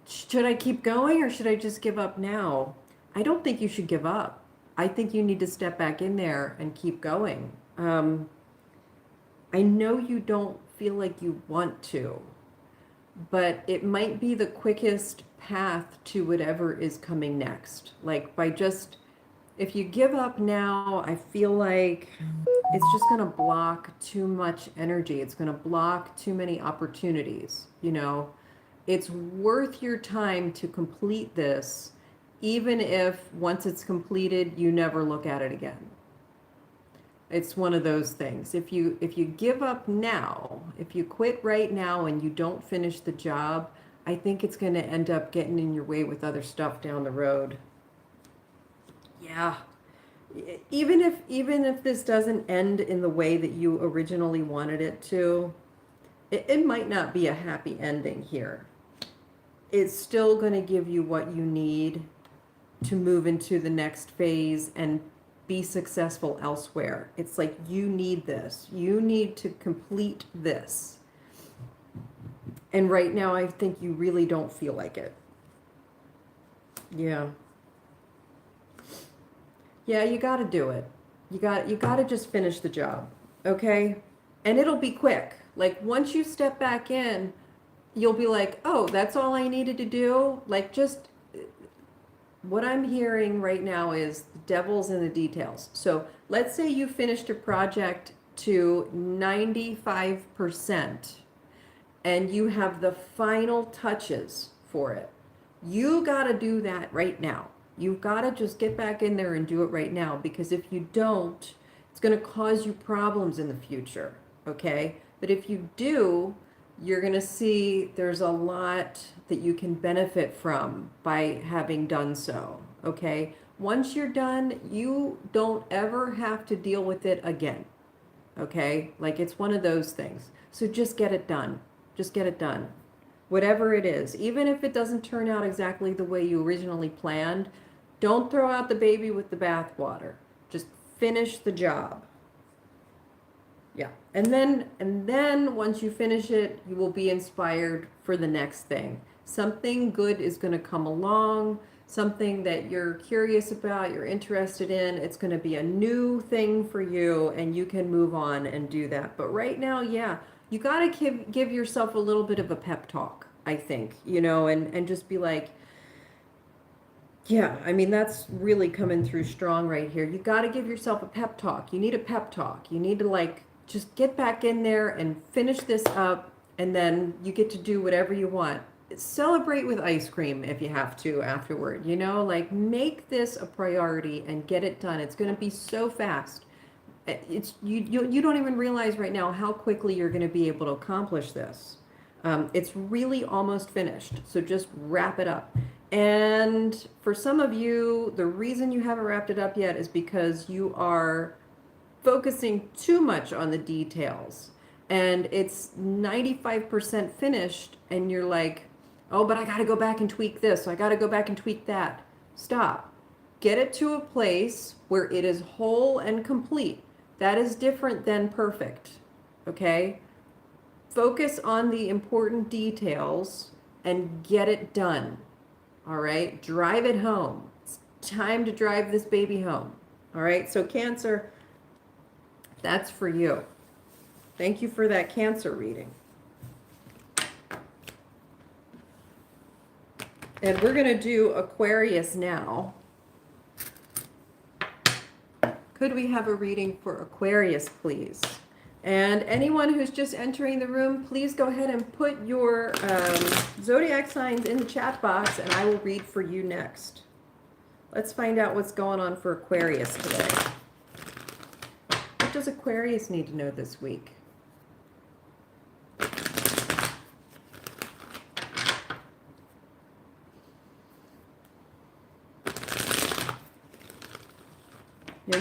should I keep going or should I just give up now? I don't think you should give up. I think you need to step back in there and keep going. I know you don't feel like you want to, but it might be the quickest path to whatever is coming next. Like by just, if you give up now, I feel like it's just going to block too much energy. It's going to block too many opportunities, you know. It's worth your time to complete this, even if once it's completed, you never look at it again. It's one of those things. If you give up now, if you quit right now and you don't finish the job, I think it's going to end up getting in your way with other stuff down the road. Yeah. Even if this doesn't end in the way that you originally wanted it to, it might not be a happy ending here. It's still going to give you what you need to move into the next phase and be successful elsewhere. It's like you need this. You need to complete this. And right now, I think you really don't feel like it. Yeah. Yeah, you got to do it. You got to just finish the job, okay? And it'll be quick. Like once you step back in, you'll be like, oh, that's all I needed to do. Like just what I'm hearing right now is the devil's in the details. So let's say you finished a project to 95% and you have the final touches for it. You got to do that right now. You've got to just get back in there and do it right now, because if you don't, it's going to cause you problems in the future, okay? But if you do, you're going to see there's a lot that you can benefit from by having done so, okay? Once you're done, you don't ever have to deal with it again, okay? Like it's one of those things. So just get it done. Just get it done. Whatever it is, even if it doesn't turn out exactly the way you originally planned, don't throw out the baby with the bathwater. Just finish the job. Yeah. And then once you finish it, you will be inspired for the next thing. Something good is going to come along, something that you're curious about, you're interested in. It's going to be a new thing for you, and you can move on and do that. But right now, yeah, you got to give yourself a little bit of a pep talk, I think, and just be like, yeah, I mean, that's really coming through strong right here. You got to give yourself a pep talk. You need a pep talk. You need to like just get back in there and finish this up, and then you get to do whatever you want. Celebrate with ice cream if you have to afterward, like make this a priority and get it done. It's going to be so fast. It's you don't even realize right now how quickly you're going to be able to accomplish this. It's really almost finished, so just wrap it up. And for some of you, the reason you haven't wrapped it up yet is because you are focusing too much on the details. And it's 95% finished, and you're like, oh, but I got to go back and tweak this. So I got to go back and tweak that. Stop. Get it to a place where it is whole and complete. That is different than perfect. Okay? Focus on the important details and get it done. All right? Drive it home. It's time to drive this baby home. All right? So Cancer, that's for you. Thank you for that Cancer reading. And we're going to do Aquarius now. Could we have a reading for Aquarius, please? And anyone who's just entering the room, please go ahead and put your zodiac signs in the chat box, and I will read for you next. Let's find out what's going on for Aquarius today. What does Aquarius need to know this week?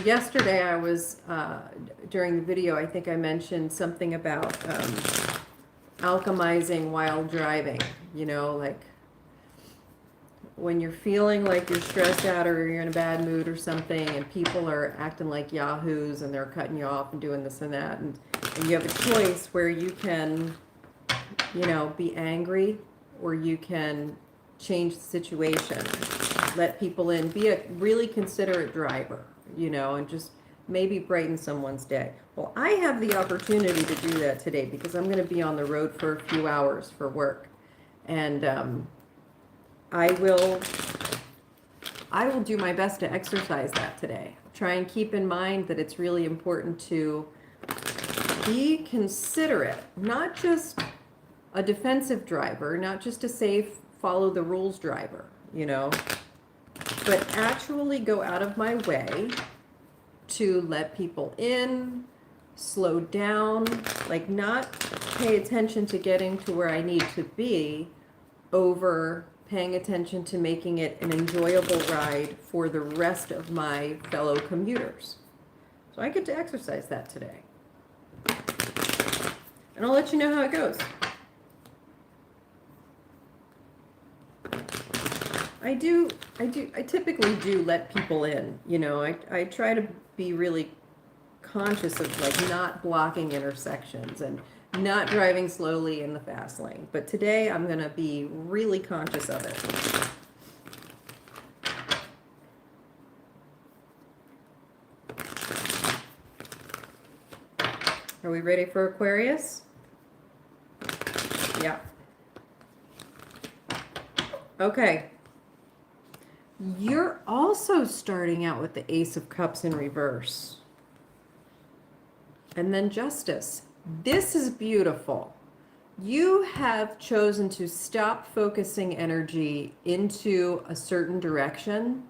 Yesterday I was, during the video, I think I mentioned something about alchemizing while driving, like when you're feeling like you're stressed out or you're in a bad mood or something, and people are acting like yahoos and they're cutting you off and doing this and that, and you have a choice where you can, be angry, or you can change the situation, let people in, be a really considerate driver, and just maybe brighten someone's day. Well, I have the opportunity to do that today because I'm going to be on the road for a few hours for work. And I will do my best to exercise that today. Try and keep in mind that it's really important to be considerate, not just a defensive driver, not just a safe, follow the rules driver, but actually go out of my way to let people in, slow down, like not pay attention to getting to where I need to be over paying attention to making it an enjoyable ride for the rest of my fellow commuters. So I get to exercise that today. And I'll let you know how it goes. I typically do let people in, I try to be really conscious of like not blocking intersections and not driving slowly in the fast lane. But today I'm going to be really conscious of it. Are we ready for Aquarius? Yeah. Okay. You're also starting out with the Ace of Cups in reverse. And then Justice. This is beautiful. You have chosen to stop focusing energy into a certain direction.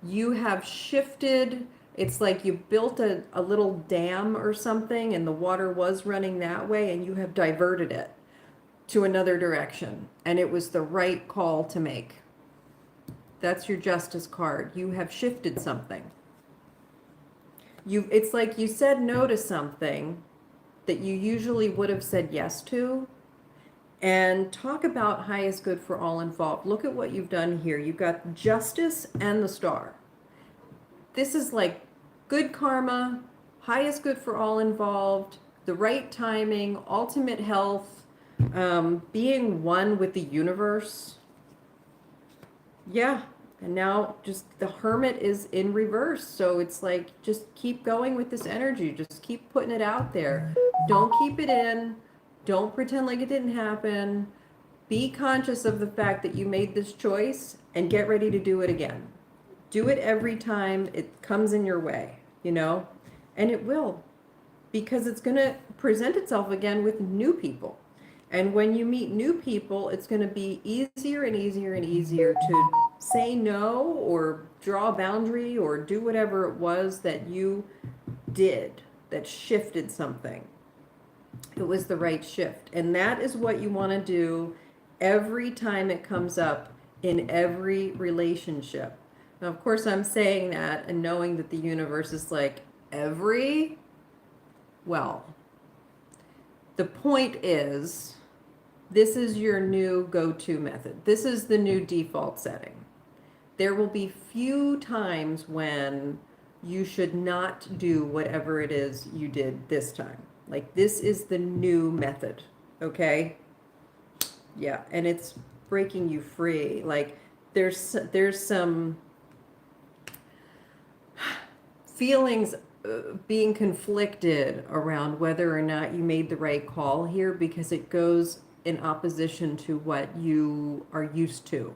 You have shifted. It's like you built a little dam or something, and the water was running that way, and you have diverted it to another direction. And it was the right call to make. That's your Justice card. You have shifted something. It's like you said no to something that you usually would have said yes to. And talk about highest good for all involved. Look at what you've done here. You've got Justice and the Star. This is like good karma, highest good for all involved, the right timing, ultimate health, Being one with the universe. Yeah. And now just the Hermit is in reverse. So it's like, just keep going with this energy. Just keep putting it out there. Don't keep it in. Don't pretend like it didn't happen. Be conscious of the fact that you made this choice and get ready to do it again. Do it every time it comes in your way, you know? And it will, because it's going to present itself again with new people. And when you meet new people, it's going to be easier and easier and easier to say no or draw a boundary or do whatever it was that you did that shifted something. It was the right shift. And that is what you want to do every time it comes up in every relationship. Now, of course, I'm saying that and knowing that the universe is like, well, the point is, this is your new go-to method. This is the new default setting. There will be few times when you should not do whatever it is you did this time. Like, this is the new method, okay? Yeah, and it's breaking you free. Like, there's some feelings being conflicted around whether or not you made the right call here, because it goes in opposition to what you are used to.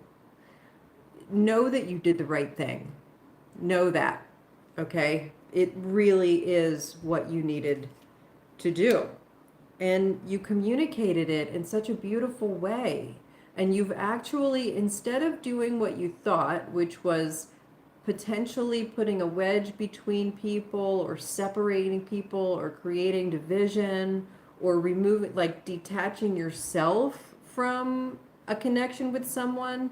Know that you did the right thing. Know that, okay? It really is what you needed to do. And you communicated it in such a beautiful way. And you've actually, instead of doing what you thought, which was potentially putting a wedge between people or separating people or creating division or removing, like detaching yourself from a connection with someone,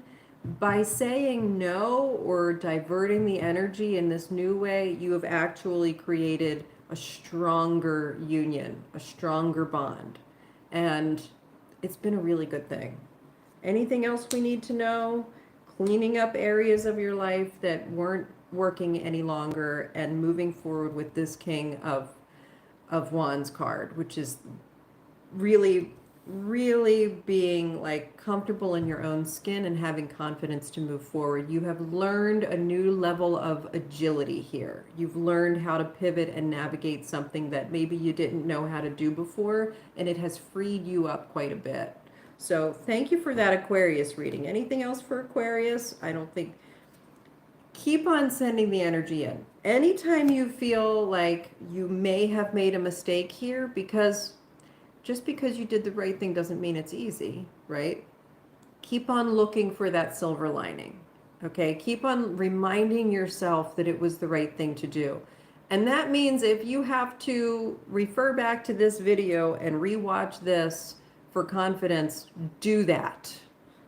by saying no or diverting the energy in this new way, you have actually created a stronger union, a stronger bond. And it's been a really good thing. Anything else we need to know? Cleaning up areas of your life that weren't working any longer and moving forward with this King of Wands card, which is really, really being like comfortable in your own skin and having confidence to move forward. You have learned a new level of agility here. You've learned how to pivot and navigate something that maybe you didn't know how to do before, and it has freed you up quite a bit. So thank you for that Aquarius reading. Anything else for Aquarius? I don't think. Keep on sending the energy in. Anytime you feel like you may have made a mistake here, because just because you did the right thing doesn't mean it's easy, right? Keep on looking for that silver lining, okay? Keep on reminding yourself that it was the right thing to do. And that means if you have to refer back to this video and rewatch this for confidence, do that,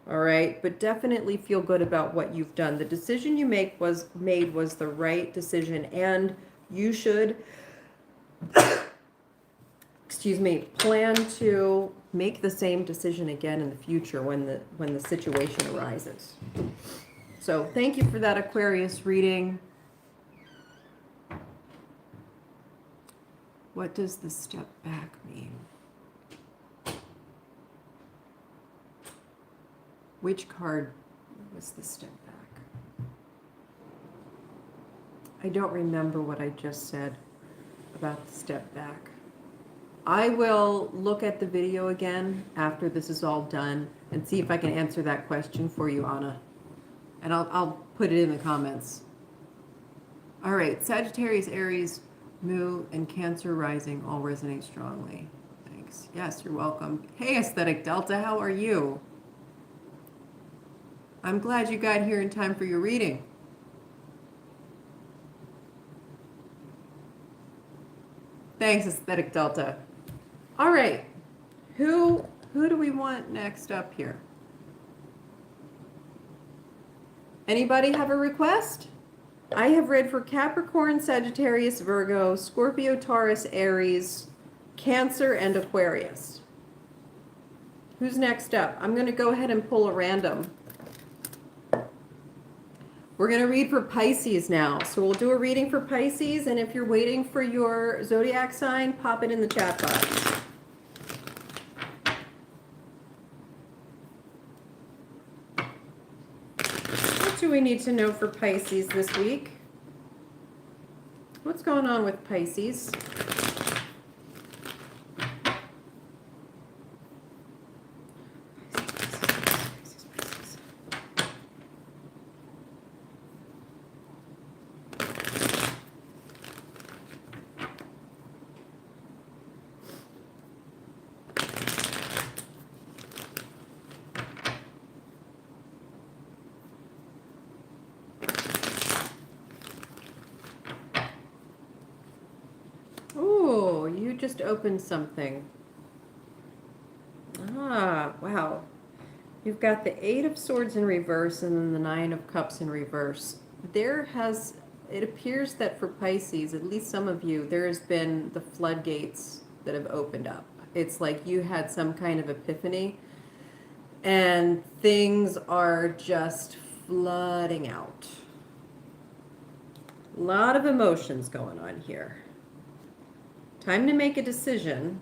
all right? But definitely feel good about what you've done. The decision you made was the right decision, and you should excuse me, plan to make the same decision again in the future when the situation arises. So thank you for that Aquarius reading. What does the step back mean? Which card was the step back? I don't remember what I just said about the step back. I will look at the video again after this is all done and see if I can answer that question for you, Anna. And I'll put it in the comments. All right, Sagittarius, Aries, Mu, and Cancer rising all resonate strongly. Thanks. Yes, you're welcome. Hey, Aesthetic Delta, how are you? I'm glad you got here in time for your reading. Thanks, Aesthetic Delta. All right, who do we want next up here? Anybody have a request? I have read for Capricorn, Sagittarius, Virgo, Scorpio, Taurus, Aries, Cancer, and Aquarius. Who's next up? I'm going to go ahead and pull a random. We're going to read for Pisces now. So we'll do a reading for Pisces, and if you're waiting for your zodiac sign, pop it in the chat box. do we need to know for Pisces this week? What's going on with Pisces? Oh, you just opened something. Ah, wow. You've got the Eight of Swords in reverse and then the Nine of Cups in reverse. It appears that for Pisces, at least some of you, there has been the floodgates that have opened up. It's like you had some kind of epiphany and things are just flooding out. A lot of emotions going on here. Time to make a decision.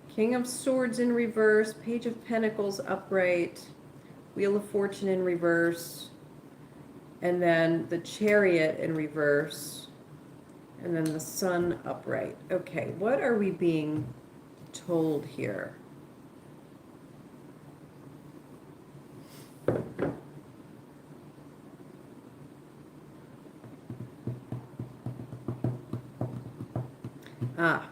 King of Swords in reverse, Page of Pentacles upright, Wheel of Fortune in reverse, and then the Chariot in reverse, and then the Sun upright. Okay, what are we being told here?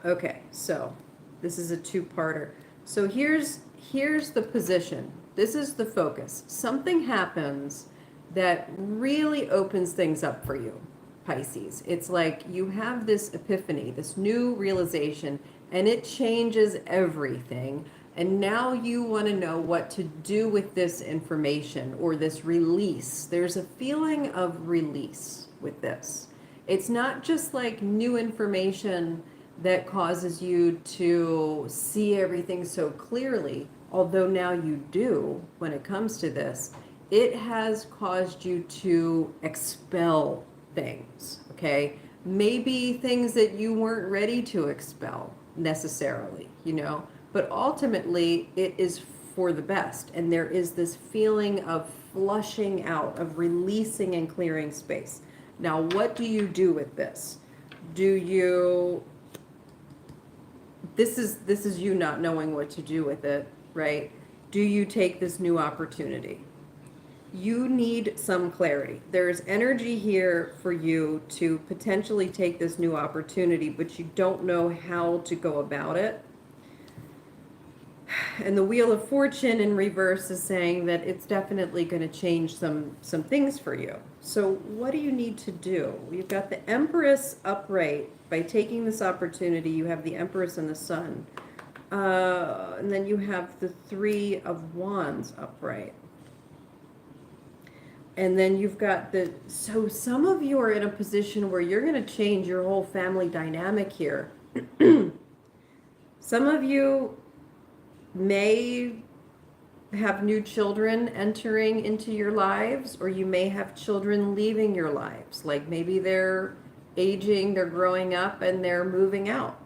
Okay, so this is a two-parter. So here's the position. This is the focus. Something happens that really opens things up for you, Pisces. It's like you have this epiphany, this new realization, and it changes everything. And now you want to know what to do with this information or this release. There's a feeling of release with this. It's not just like new information that causes you to see everything so clearly, although now you do when it comes to this. It has caused you to expel things, okay? Maybe things that you weren't ready to expel necessarily, you know, but ultimately it is for the best. And there is this feeling of flushing out, of releasing and clearing space. Now, what do you do with this? This is you not knowing what to do with it, right? Do you take this new opportunity? You need some clarity. There's energy here for you to potentially take this new opportunity, but you don't know how to go about it. And the Wheel of Fortune in reverse is saying that it's definitely going to change some things for you. So what do you need to do? You've got the Empress upright. By taking this opportunity, you have the Empress and the Sun. And then you have the Three of Wands upright. And then you've got so some of you are in a position where you're going to change your whole family dynamic here. Some of you may have new children entering into your lives, or you may have children leaving your lives. Like maybe they're aging, they're growing up, and they're moving out.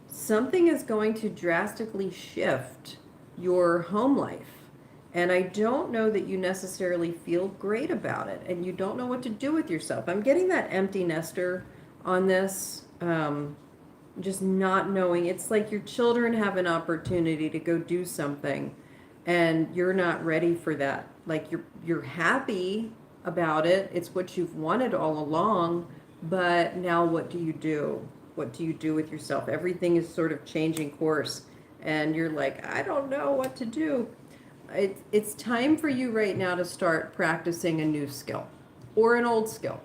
Something is going to drastically shift your home life. And I don't know that you necessarily feel great about it, and you don't know what to do with yourself. I'm getting that empty nester on this, just not knowing. It's like your children have an opportunity to go do something, and you're not ready for that. Like you're happy about it. It's what you've wanted all along, but now what do you do? What do you do with yourself? Everything is sort of changing course, and you're like, I don't know what to do. It's time for you right now to start practicing a new skill or an old skill.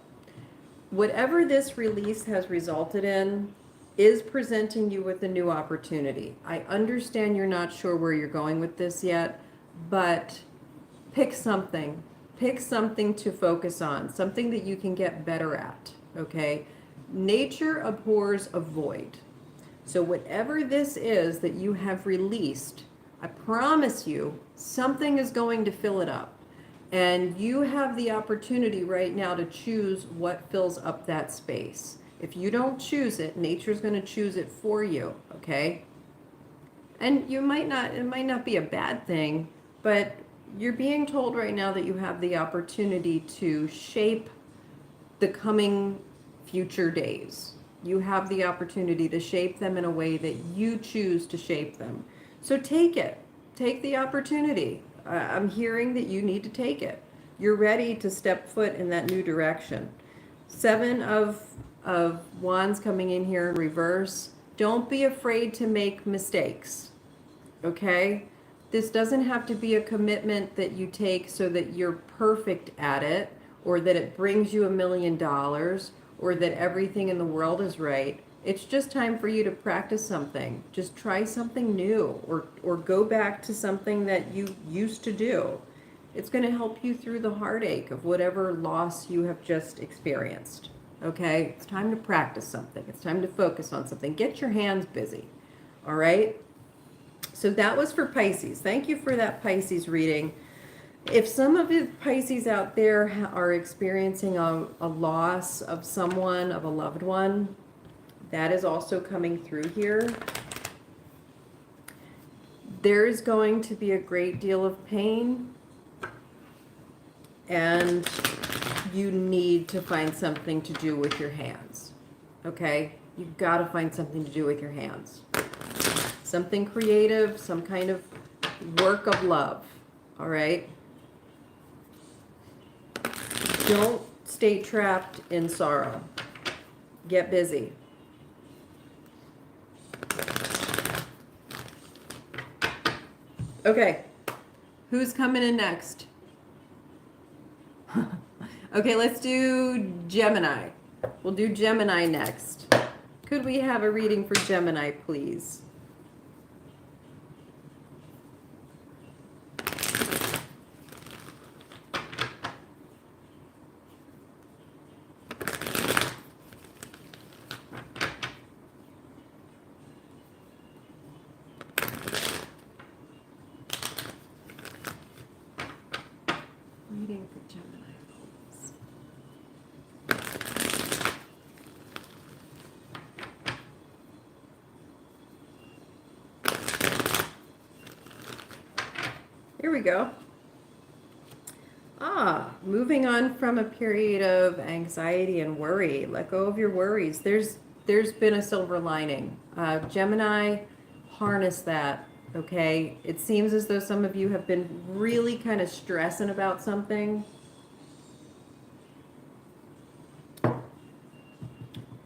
Whatever this release has resulted in is presenting you with a new opportunity. I understand you're not sure where you're going with this yet, but pick something. Pick something to focus on, something that you can get better at, okay? Nature abhors a void. So whatever this is that you have released, I promise you, something is going to fill it up. And you have the opportunity right now to choose what fills up that space. If you don't choose it, nature's going to choose it for you, okay? And it might not be a bad thing, but you're being told right now that you have the opportunity to shape the coming future days. You have the opportunity to shape them in a way that you choose to shape them. So take it. Take the opportunity. I'm hearing that you need to take it. You're ready to step foot in that new direction. Seven of Wands coming in here in reverse. Don't be afraid to make mistakes. Okay? This doesn't have to be a commitment that you take so that you're perfect at it, or that it brings you $1 million, or that everything in the world is right. It's just time for you to practice something. Just try something new, or go back to something that you used to do. It's going to help you through the heartache of whatever loss you have just experienced. Okay? It's time to practice something. It's time to focus on something. Get your hands busy. All right? So that was for Pisces. Thank you for that Pisces reading. If some of the Pisces out there are experiencing a loss of someone, of a loved one, that is also coming through here. There is going to be a great deal of pain, and you need to find something to do with your hands. Okay? You've got to find something to do with your hands. Something creative, some kind of work of love. All right? Don't stay trapped in sorrow. Get busy. Okay. Who's coming in next? Okay, let's do Gemini. We'll do Gemini next. Could we have a reading for Gemini, please? Reading for Gemini, please. Here we go. Moving on from a period of anxiety and worry. Let go of your worries. There's been a silver lining. Gemini, harness that, okay? It seems as though some of you have been really kind of stressing about something.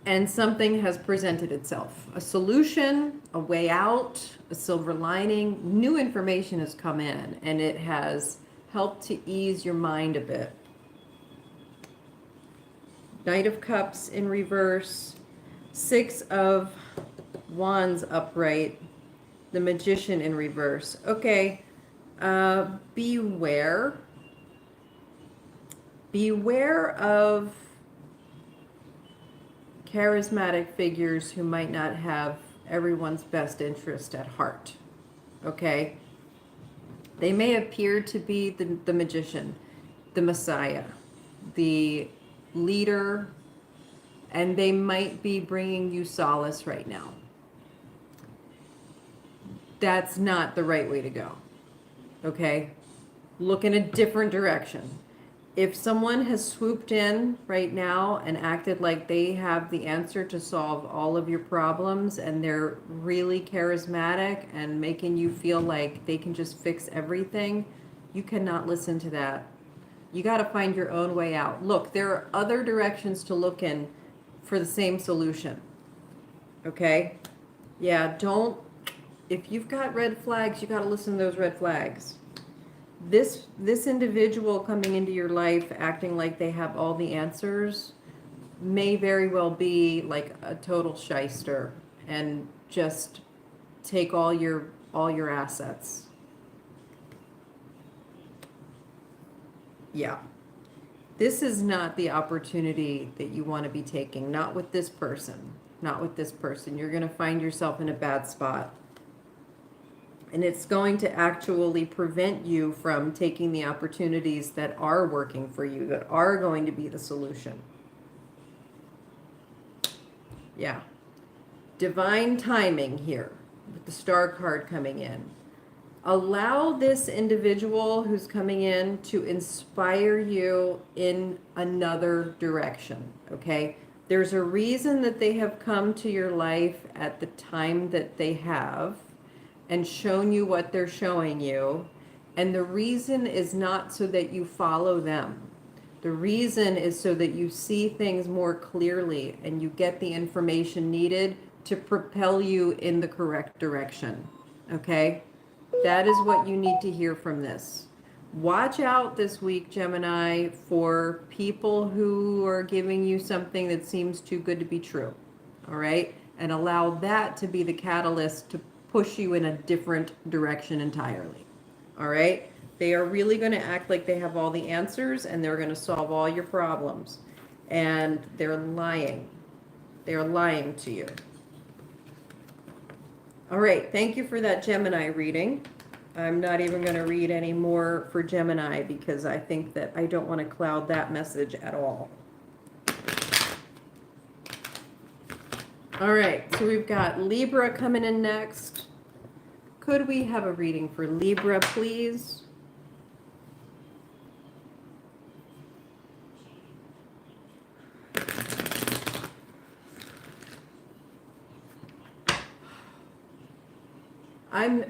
And something has presented itself. A solution, a way out, a silver lining. New information has come in, and it has helped to ease your mind a bit. Knight of Cups in reverse. Six of Wands upright. The Magician in reverse. Okay. Beware. Beware of charismatic figures who might not have everyone's best interest at heart. Okay? They may appear to be the magician, the messiah, the leader, and they might be bringing you solace right now. That's not the right way to go. Okay? Look in a different direction. If someone has swooped in right now and acted like they have the answer to solve all of your problems, and they're really charismatic and making you feel like they can just fix everything, you cannot listen to that. You got to find your own way out. Look, there are other directions to look in for the same solution. Okay? Yeah, if you've got red flags, you got to listen to those red flags. This individual coming into your life acting like they have all the answers may very well be like a total shyster and just take all your assets. Yeah. This is not the opportunity that you want to be taking. Not with this person. Not with this person. You're going to find yourself in a bad spot. And it's going to actually prevent you from taking the opportunities that are working for you, that are going to be the solution. Yeah. Divine timing here with the Star card coming in. Allow this individual who's coming in to inspire you in another direction, okay? There's a reason that they have come to your life at the time that they have and shown you what they're showing you. And the reason is not so that you follow them. The reason is so that you see things more clearly and you get the information needed to propel you in the correct direction, okay? That is what you need to hear from this. Watch out this week, Gemini, for people who are giving you something that seems too good to be true. All right? And allow that to be the catalyst to push you in a different direction entirely. All right? They are really going to act like they have all the answers and they're going to solve all your problems. And they're lying. They're lying to you. All right, thank you for that Gemini reading. I'm not even going to read any more for Gemini because I think that I don't want to cloud that message at all. All right, so we've got Libra coming in next. Could we have a reading for Libra, please?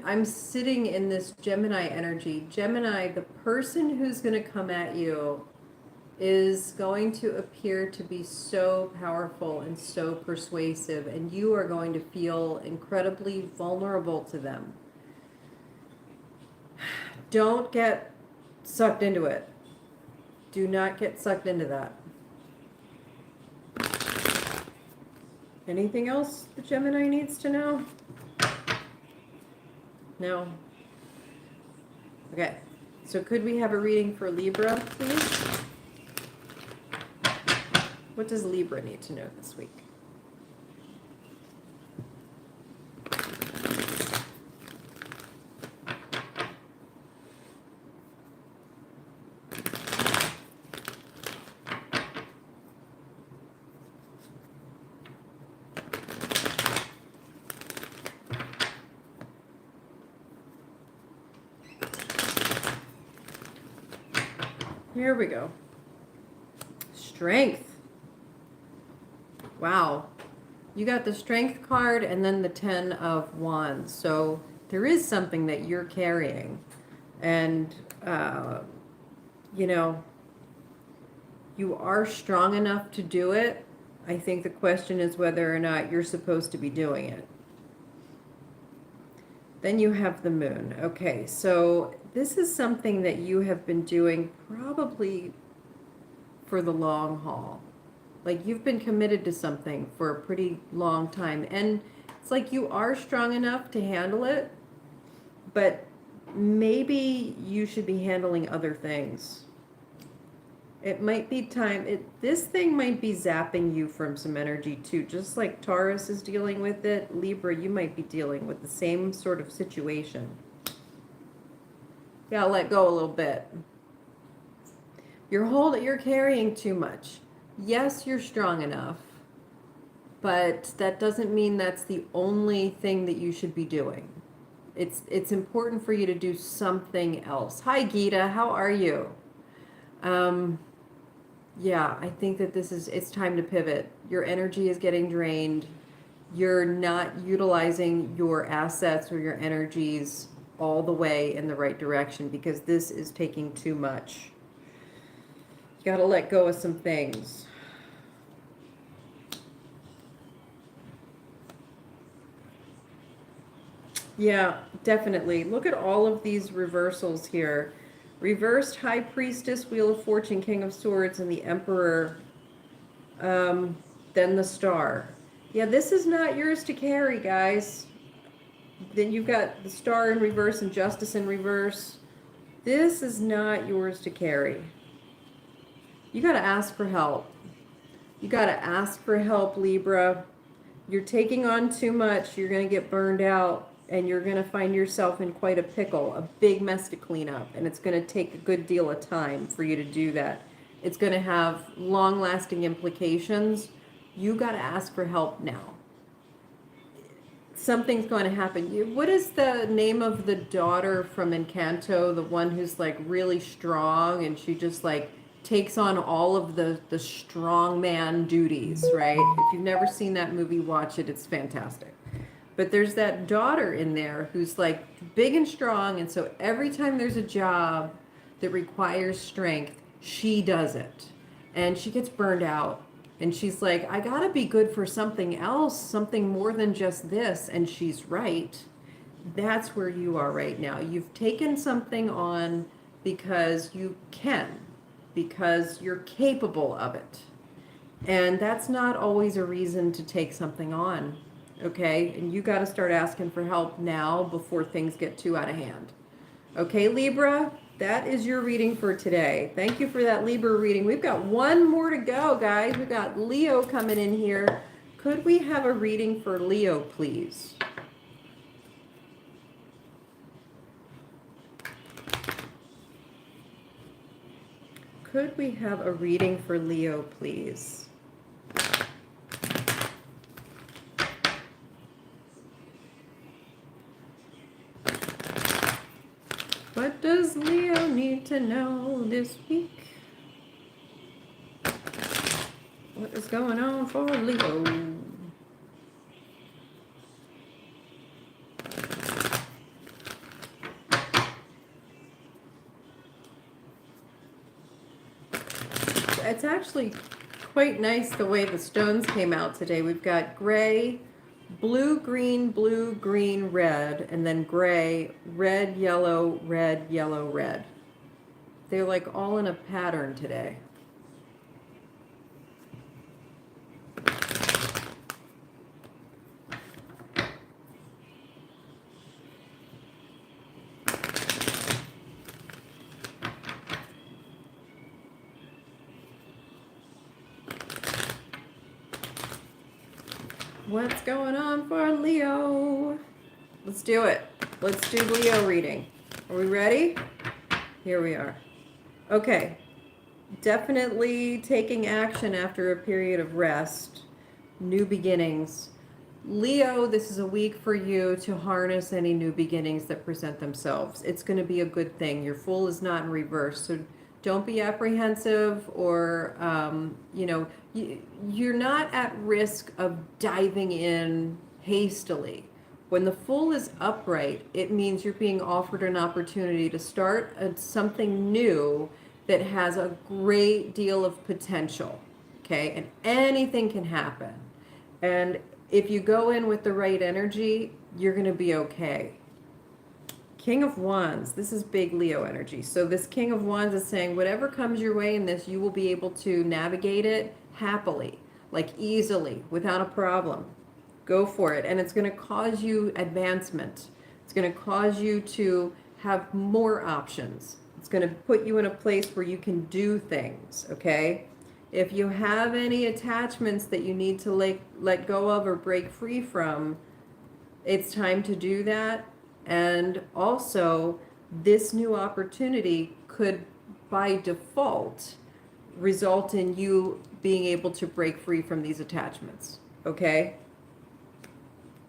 I'm sitting in this Gemini energy. Gemini, the person who's going to come at you is going to appear to be so powerful and so persuasive, and you are going to feel incredibly vulnerable to them. Don't get sucked into it. Do not get sucked into that. Anything else the Gemini needs to know? No. Okay. So could we have a reading for Libra, please? What does Libra need to know this week? Here we go. Strength. Wow. You got the Strength card and then the 10 of Wands. So there is something that you're carrying. And, you know, you are strong enough to do it. I think the question is whether or not you're supposed to be doing it. Then you have the Moon. Okay, so this is something that you have been doing probably for the long haul. Like you've been committed to something for a pretty long time. And it's like you are strong enough to handle it, but maybe you should be handling other things. It might be time. This thing might be zapping you from some energy too. Just like Taurus is dealing with it, Libra, you might be dealing with the same sort of situation. You gotta let go a little bit. You're carrying too much. Yes, you're strong enough, but that doesn't mean that's the only thing that you should be doing. It's important for you to do something else. Hi, Gita. How are you? Yeah, I think that it's time to pivot. Your energy is getting drained. You're not utilizing your assets or your energies all the way in the right direction because this is taking too much. You got to let go of some things. Yeah, definitely. Look at all of these reversals here. Reversed High Priestess, Wheel of Fortune, King of Swords, and the Emperor. Then the Star. Yeah, this is not yours to carry, guys. Then you've got the Star in reverse and Justice in reverse. This is not yours to carry. You got to ask for help. You got to ask for help, Libra. You're taking on too much. You're going to get burned out. And you're going to find yourself in quite a pickle, a big mess to clean up. And it's going to take a good deal of time for you to do that. It's going to have long-lasting implications. You got to ask for help now. something's going to happen. What is the name of the daughter from Encanto? The one who's like really strong and she just like takes on all of the strong man duties, right? If you've never seen that movie, watch it. It's fantastic. But there's that daughter in there who's like big and strong, and so every time there's a job that requires strength, she does it. And she gets burned out. And she's like, I gotta be good for something else, something more than just this. And she's right. That's where you are right now. You've taken something on because you can, because you're capable of it. And that's not always a reason to take something on, okay? And you got to start asking for help now before things get too out of hand. Okay, Libra, that is your reading for today. Thank you for that Libra reading. We've got one more to go, guys. We've got Leo coming in here. Could we have a reading for Leo, please? Could we have a reading for Leo, please? What does Leo need to know this week? What is going on for Leo? It's actually quite nice the way the stones came out today. We've got gray, blue, green, red, and then gray, red, yellow, red, yellow, red. They're like all in a pattern today. What's going on for Leo? Let's do it. Let's do Leo reading. Are we ready? Here we are. Okay. Definitely taking action after a period of rest. New beginnings. Leo, this is a week for you to harness any new beginnings that present themselves. It's going to be a good thing. Your Fool is not in reverse. So don't be apprehensive or, you're not at risk of diving in hastily. When the Fool is upright, it means you're being offered an opportunity to start something new that has a great deal of potential, okay? And anything can happen. And if you go in with the right energy, you're going to be okay. King of Wands, this is big Leo energy. So this King of Wands is saying whatever comes your way in this, you will be able to navigate it happily, like easily, without a problem. Go for it. And it's going to cause you advancement. It's going to cause you to have more options. It's going to put you in a place where you can do things, okay? If you have any attachments that you need to let go of or break free from, it's time to do that. And also, this new opportunity could, by default, result in you being able to break free from these attachments, okay?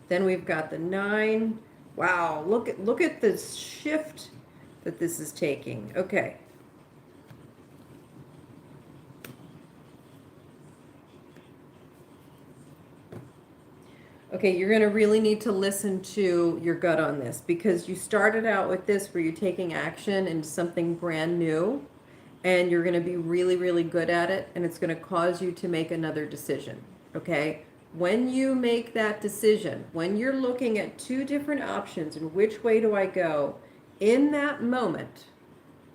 Then we've got the 9. Wow, look at the shift that this is taking. Okay. Okay, you're going to really need to listen to your gut on this because you started out with this where you're taking action into something brand new and you're going to be really, really good at it and it's going to cause you to make another decision, okay? When you make that decision, when you're looking at 2 different options and which way do I go, in that moment,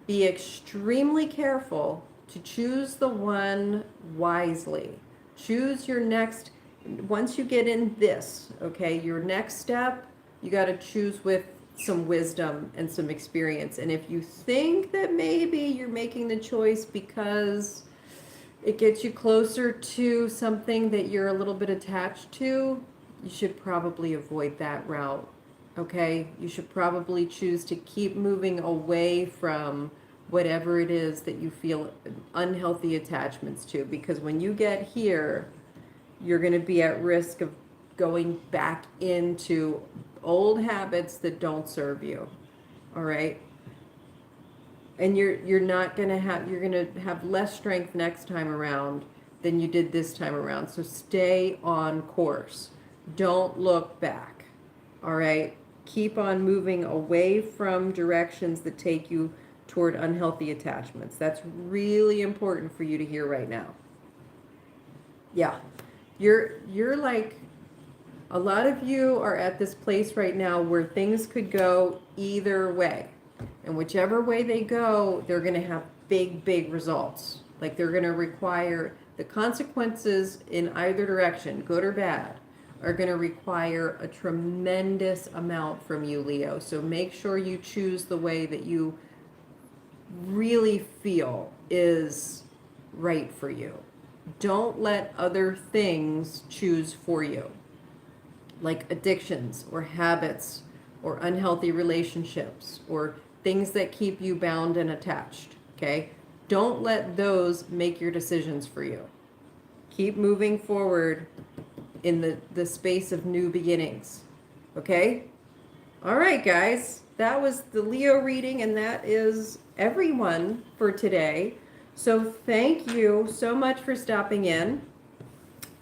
be extremely careful to choose the one wisely. Choose your next. Once you get in this, okay, your next step, you got to choose with some wisdom and some experience. And if you think that maybe you're making the choice because it gets you closer to something that you're a little bit attached to, you should probably avoid that route, okay? You should probably choose to keep moving away from whatever it is that you feel unhealthy attachments to, because when you get here, you're going to be at risk of going back into old habits that don't serve you. All right? And you're not going to have, you're going to have less strength next time around than you did this time around. So stay on course. Don't look back. All right? Keep on moving away from directions that take you toward unhealthy attachments. That's really important for you to hear right now. Yeah. You're like, a lot of you are at this place right now where things could go either way. And whichever way they go, they're going to have big, big results. Like they're going to require the consequences in either direction, good or bad, are going to require a tremendous amount from you, Leo. So make sure you choose the way that you really feel is right for you. Don't let other things choose for you, like addictions or habits or unhealthy relationships or things that keep you bound and attached, okay? Don't let those make your decisions for you. Keep moving forward in the space of new beginnings, okay? All right, guys, that was the Leo reading, and that is everyone for today. So thank you so much for stopping in.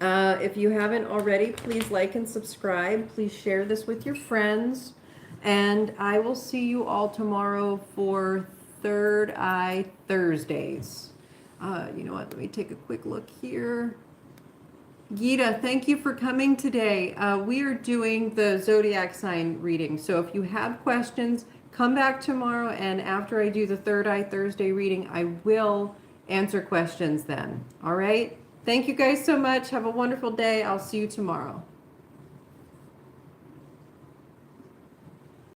If you haven't already, please like and subscribe. Please share this with your friends. And I will see you all tomorrow for Third Eye Thursdays. You know what? Let me take a quick look here. Gita, thank you for coming today. We are doing the zodiac sign reading. So if you have questions, come back tomorrow. And after I do the Third Eye Thursday reading, I will answer questions then. All right? Thank you guys so much. Have a wonderful day. I'll see you tomorrow.